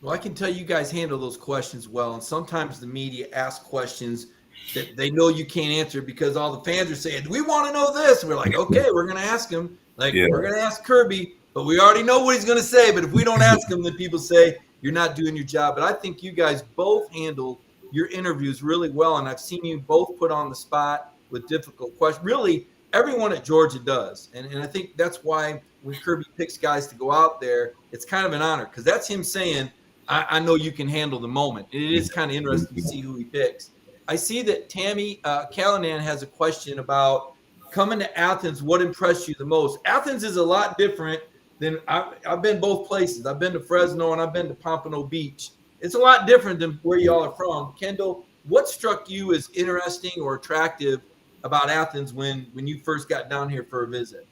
Well, I can tell you guys handle those questions well. And sometimes the media ask questions that they know you can't answer because all the fans are saying, we want to know this. And we're like, okay, we're going to ask him. We're going to ask Kirby, but we already know what he's going to say. But if we don't ask him, then people say, you're not doing your job. But I think you guys both handled your interviews really well, and I've seen you both put on the spot with difficult questions. Really, everyone at Georgia does. And I think that's why when Kirby picks guys to go out there, it's kind of an honor because that's him saying, I know you can handle the moment. It is kind of interesting to see who he picks. I see that Tammy Callanan has a question about coming to Athens. What impressed you the most? Athens is a lot different than I've been both places. I've been to Fresno and I've been to Pompano Beach. It's a lot different than where y'all are from. Kendall, what struck you as interesting or attractive about Athens when you first got down here for a visit?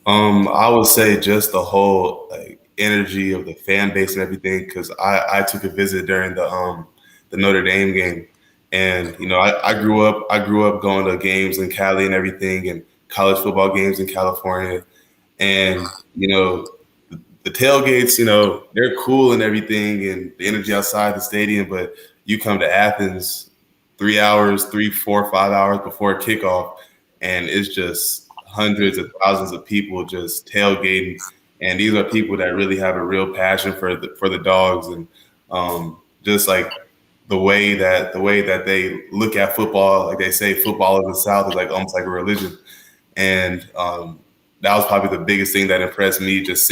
I would say just the whole like energy of the fan base and everything. Because I took a visit during the Notre Dame game, and I grew up going to games in Cali and everything, and college football games in California, and the tailgates, they're cool and everything, and the energy outside the stadium. But you come to Athens 3 hours, 3, 4, 5 hours before kickoff, and it's just hundreds of thousands of people just tailgating. And these are people that really have a real passion for the dogs, and just like the way that they look at football, like they say, football in the South is like almost like a religion. And that was probably the biggest thing that impressed me, just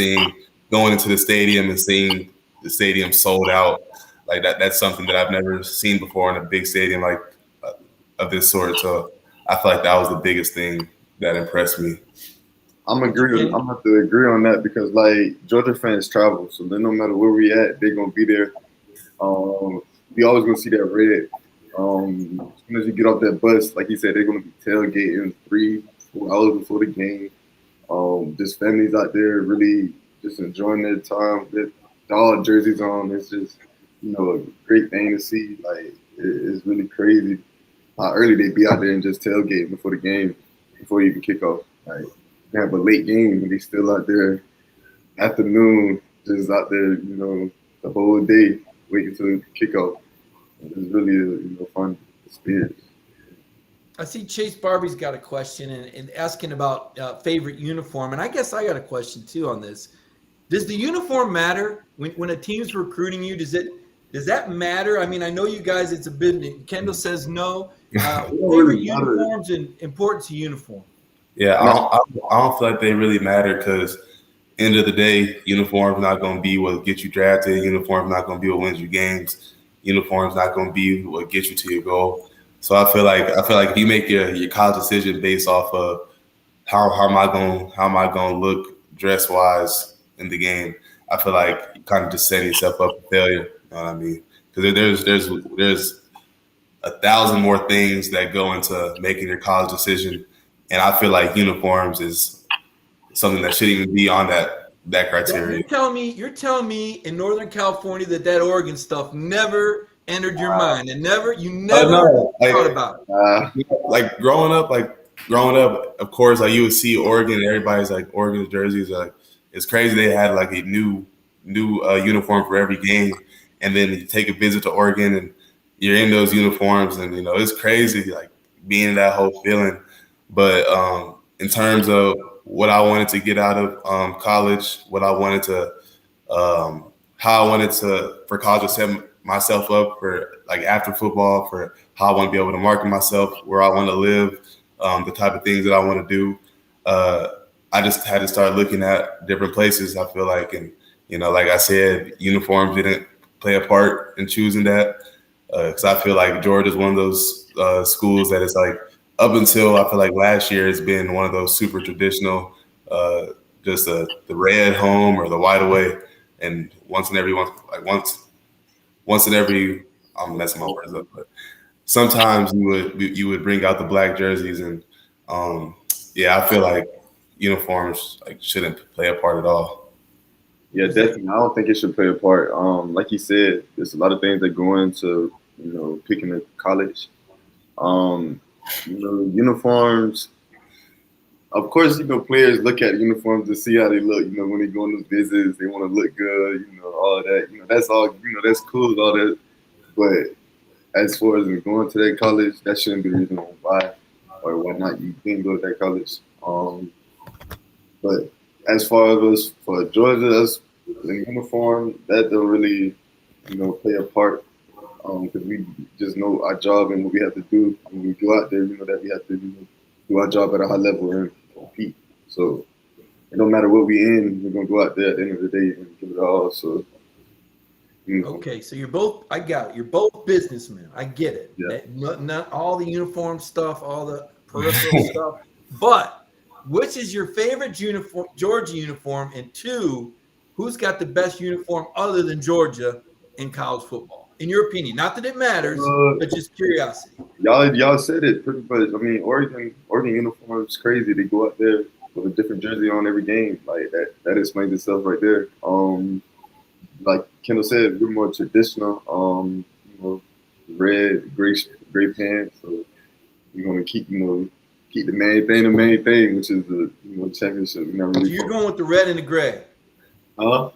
going into the stadium and seeing the stadium sold out. Like that's something that I've never seen before in a big stadium like of this sort. So I feel like that was the biggest thing that impressed me. I'm going to have to agree on that because like Georgia fans travel, so then no matter where we at, they're gonna be there. We always gonna see that red. As soon as you get off that bus, like you said, they're gonna be tailgating 3, 4 hours before the game. Just families out there really just enjoying their time with dog jerseys on. It's just a great thing to see. Like it's really crazy how early they be out there and just tailgating before the game, before you even kick off. Like they have a late game and they still out there afternoon, just out there, the whole day waiting to kick off. It's really a fun experience. I see Chase Barbie's got a question and asking about favorite uniform. And I guess I got a question too on this. Does the uniform matter when a team's recruiting you? Does that matter? I mean, I know you guys, it's a bit, Kendall says no. Favorite uniforms and importance to uniform. Yeah, I don't feel like they really matter because end of the day, uniform's not going to be what gets you drafted. Uniform's not going to be what wins you games. Uniform's not going to be what gets you to your goal. So I feel like if you make your college decision based off of how am I going to look dress wise in the game, I feel like you kind of just setting yourself up for failure. You know what I mean? Because there's 1,000 more things that go into making your college decision, and I feel like uniforms is something that shouldn't even be on that criteria. You're telling me in Northern California that Oregon stuff never entered your mind and you never thought about it. Like growing up, of course, like you would see Oregon and everybody's like Oregon jerseys. Like it's crazy they had like a new uniform for every game, and then you take a visit to Oregon and you're in those uniforms, and it's crazy like being in that whole feeling. But in terms of what I wanted to get out of college, what I wanted to, how I wanted for college to set myself up for like after football, for how I want to be able to market myself, where I want to live, the type of things that I want to do. I just had to start looking at different places. I feel like, and like I said, uniforms didn't play a part in choosing that because I feel like Georgia is one of those schools that is like up until I feel like last year it's been one of those super traditional, just the red home or the white away, and once in every I'm messing my words up, but sometimes you would bring out the black jerseys, and I feel like uniforms like shouldn't play a part at all. Yeah, definitely. I don't think it should play a part. Like you said, there's a lot of things that go into picking a college. Uniforms. Of course, players look at uniforms to see how they look. When they go on those visits, they want to look good. All of that. That's all. That's cool. All that. But as far as going to that college, that shouldn't be the reason why or why not you didn't go to that college. But as far as for Georgia, the uniform, that don't really, play a part. Because we just know our job and what we have to do when we go out there. That we have to do our job at a high level and compete. So it don't matter what we in, we're gonna go out there at the end of the day and give it all. So Okay, so you're both. I got it. You're both businessmen. I get it. Yeah. Not all the uniform stuff, all the peripheral stuff. But which is your favorite uniform, Georgia uniform? And two, who's got the best uniform other than Georgia in college football? In your opinion, not that it matters, but just curiosity. Y'all said it pretty much. I mean, Oregon uniform is crazy. They go out there with a different jersey on every game. Like that explains itself right there. Like Kendall said, we're more traditional. Red, gray pants. So we're gonna keep the main thing, which is the championship. So you're going with the red and the gray. Huh?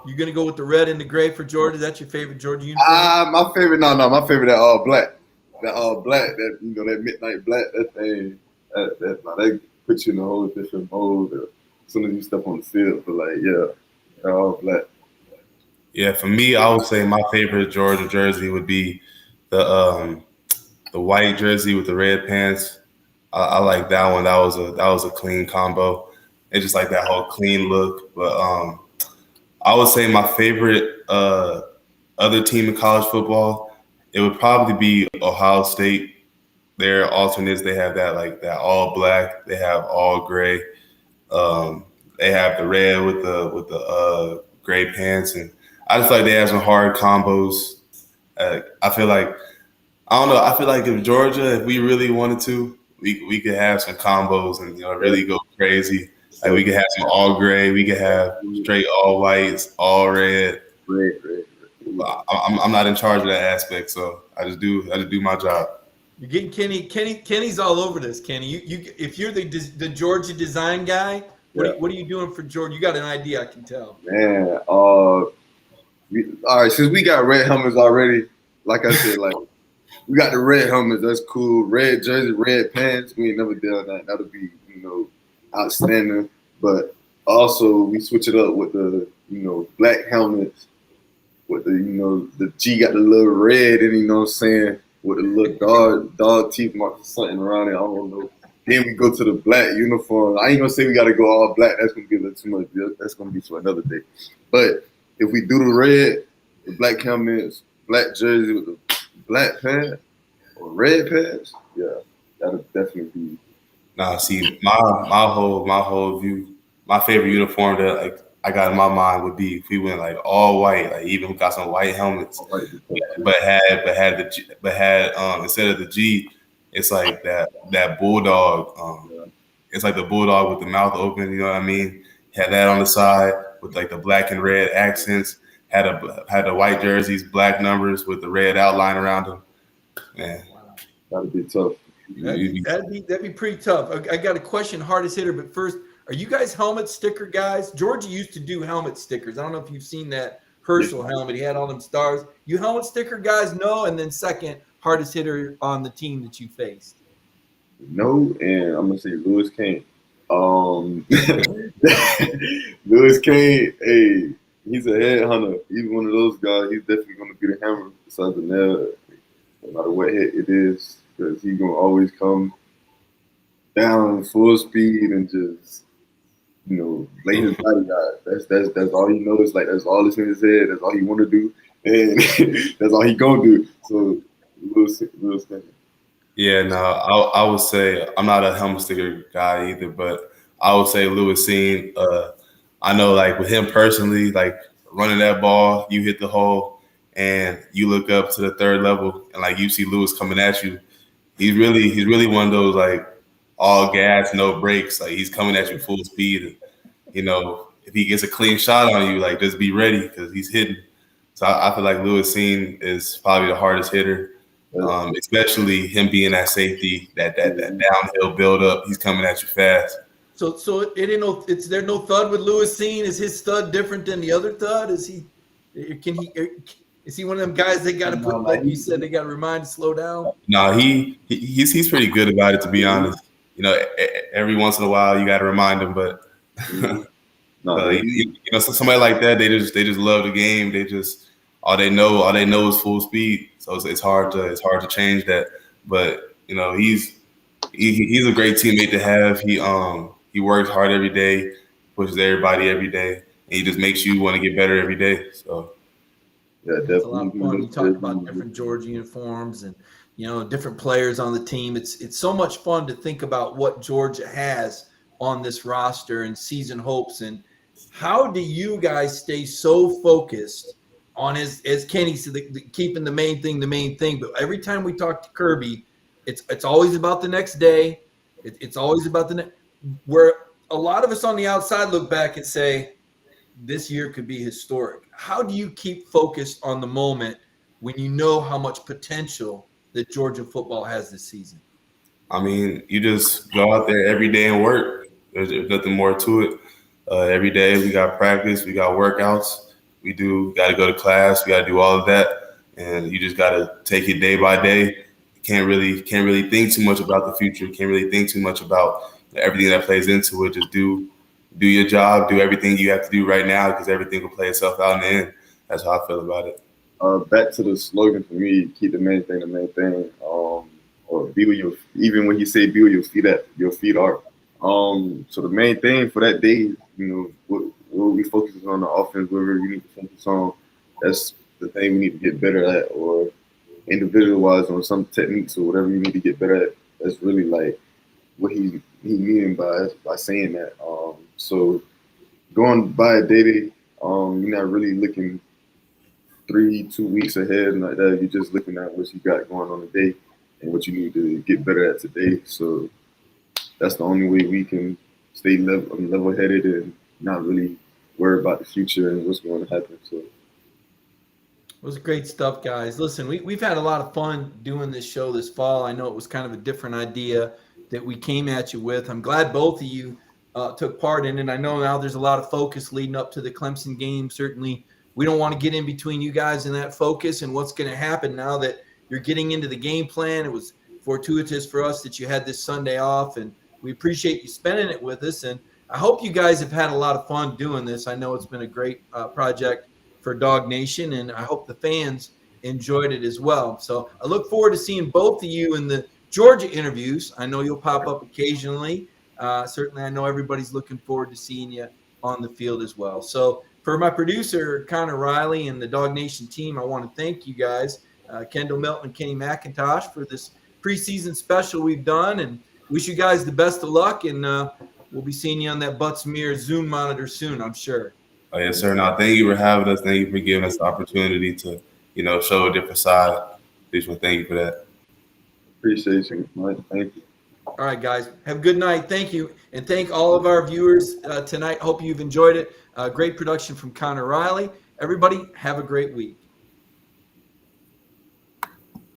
You're gonna go with the red and the gray for Georgia. That's your favorite Georgia uniform? My favorite. No, my favorite that all black. That all black. That that midnight black. That thing. That puts you in a whole different mode as soon as you step on the field. But that all black. Yeah, for me, I would say my favorite Georgia jersey would be the white jersey with the red pants. I like that one. That was a clean combo. It's just like that whole clean look. But I would say my favorite other team in college football, it would probably be Ohio State. Their alternates, they have that all black. They have all gray. They have the red with the gray pants, and I just feel like they have some hard combos. I feel like if Georgia, if we really wanted to, we could have some combos and really go crazy. Like we could have some all gray, we could have straight all whites, all red. Red. I'm not in charge of that aspect, so I just do my job. You're getting Kenny's all over this. Kenny, you if you're the Georgia design guy, what are you doing for Georgia? You got an idea, I can tell. Man, all right, since we got red helmets already, like I said, like we got the red helmets, that's cool. Red jersey, red pants, we ain't never done that. That'll be, outstanding. But also we switch it up with the, black helmets, with the G got the little red and what I'm saying, with the little dog teeth mark or something around it. I don't know. Then we go to the black uniform. I ain't gonna say we gotta go all black. That's gonna be a little too much. That's gonna be for another day. But if we do the black helmets, black jersey with the black pants or red pants, that'll definitely be. Nah, see, my whole view, my favorite uniform that I got in my mind would be if we went all white, even got some white helmets, but had instead of the G, it's like that bulldog. It's like the bulldog with the mouth open. You know what I mean? Had that on the side with the black and red accents. Had the white jerseys, black numbers with the red outline around them. Man, that'd be tough. That'd be pretty tough. I got a question, hardest hitter, but first, are you guys helmet sticker guys? Georgia used to do helmet stickers. I don't know if you've seen that Herschel helmet. He had all them stars. You helmet sticker guys? No. And then second, hardest hitter on the team that you faced? No, and I'm gonna say Lewis Kane. Lewis Kane, hey, he's a headhunter. He's one of those guys. He's definitely gonna be the hammer besides the nail, no matter what hit it is, because he's gonna always come down full speed and just lay his body out. That's all he knows. That's all that's in his head. That's all he want to do, and that's all he gonna do. So Lewis Kane. Yeah, no, I would say I'm not a helmet sticker guy either, but I would say Lewis Seen. I know, with him personally, running that ball, you hit the hole, and you look up to the third level, and you see Lewis coming at you. He's really one of those all gas, no brakes. He's coming at you full speed. And, if he gets a clean shot on you, just be ready because he's hitting. So I feel like Lewis Seen is probably the hardest hitter. Especially him being that safety, that downhill build up, he's coming at you fast. So is there no thud with Lewis Seen? Is his thud different than the other thud? Is he one of them guys they got to put, like you said, they got to remind to slow down? No, he's pretty good about it, to be honest. Every once in a while you got to remind him, but somebody like that, they just love the game. They just all they know is full speed. So it's hard to change that. But he's he's a great teammate to have. He works hard every day, pushes everybody every day, and he just makes you want to get better every day. So Yeah, it's a lot of fun. definitely. You talk about different Georgia uniforms and different players on the team. It's so much fun to think about what Georgia has on this roster and season hopes. And how do you guys stay so focused on, as Kenny said, keeping the main thing? But every time we talk to Kirby, it's always about the next day. It's always about the next. Where a lot of us on the outside look back and say, this year could be historic. How do you keep focused on the moment when you know how much potential that Georgia football has this season? I mean, you just go out there every day and work. There's nothing more to it. Every day we got practice, we got workouts, got to go to class, we got to do all of that, and you just got to take it day by day. Can't really think too much about the future. Can't really think too much about everything that plays into it. Just do your job, do everything you have to do right now, because everything will play itself out in the end. That's how I feel about it. Back to the slogan for me: keep the main thing the main thing. Or be where even when you say be where your feet are. So the main thing for that day, what we focus on the offense, whatever we need to focus on, that's the thing we need to get better at, or individual wise on some techniques or whatever you need to get better at. That's really like what he meaning by saying that. So going by a day, you're not really looking 2 weeks ahead and like that. You're just looking at what you got going on today and what you need to get better at today. So that's the only way we can stay level-headed and not really worry about the future and what's going to happen. So it was great stuff, guys. Listen, we've had a lot of fun doing this show this fall. I know it was kind of a different idea that we came at you with. I'm glad both of you took part in it. I know now there's a lot of focus leading up to the Clemson game. Certainly, we don't want to get in between you guys and that focus and what's going to happen now that you're getting into the game plan. It was fortuitous for us that you had this Sunday off, and we appreciate you spending it with us. And I hope you guys have had a lot of fun doing this. I know it's been a great project for Dog Nation, and I hope the fans enjoyed it as well. So I look forward to seeing both of you in the Georgia interviews. I know you'll pop up occasionally. Certainly, I know everybody's looking forward to seeing you on the field as well. So for my producer, Connor Riley, and the Dog Nation team, I want to thank you guys, Kendall Milton and Kenny McIntosh, for this preseason special we've done, and wish you guys the best of luck. And we'll be seeing you on that Butts-Mehre Zoom monitor soon, I'm sure. Oh, yes, sir. Now, thank you for having us. Thank you for giving us the opportunity to, show a different side. Thank you for that. Appreciate you, Mike. Thank you. All right, guys. Have a good night. Thank you. And thank all of our viewers tonight. Hope you've enjoyed it. Great production from Connor Riley. Everybody, have a great week.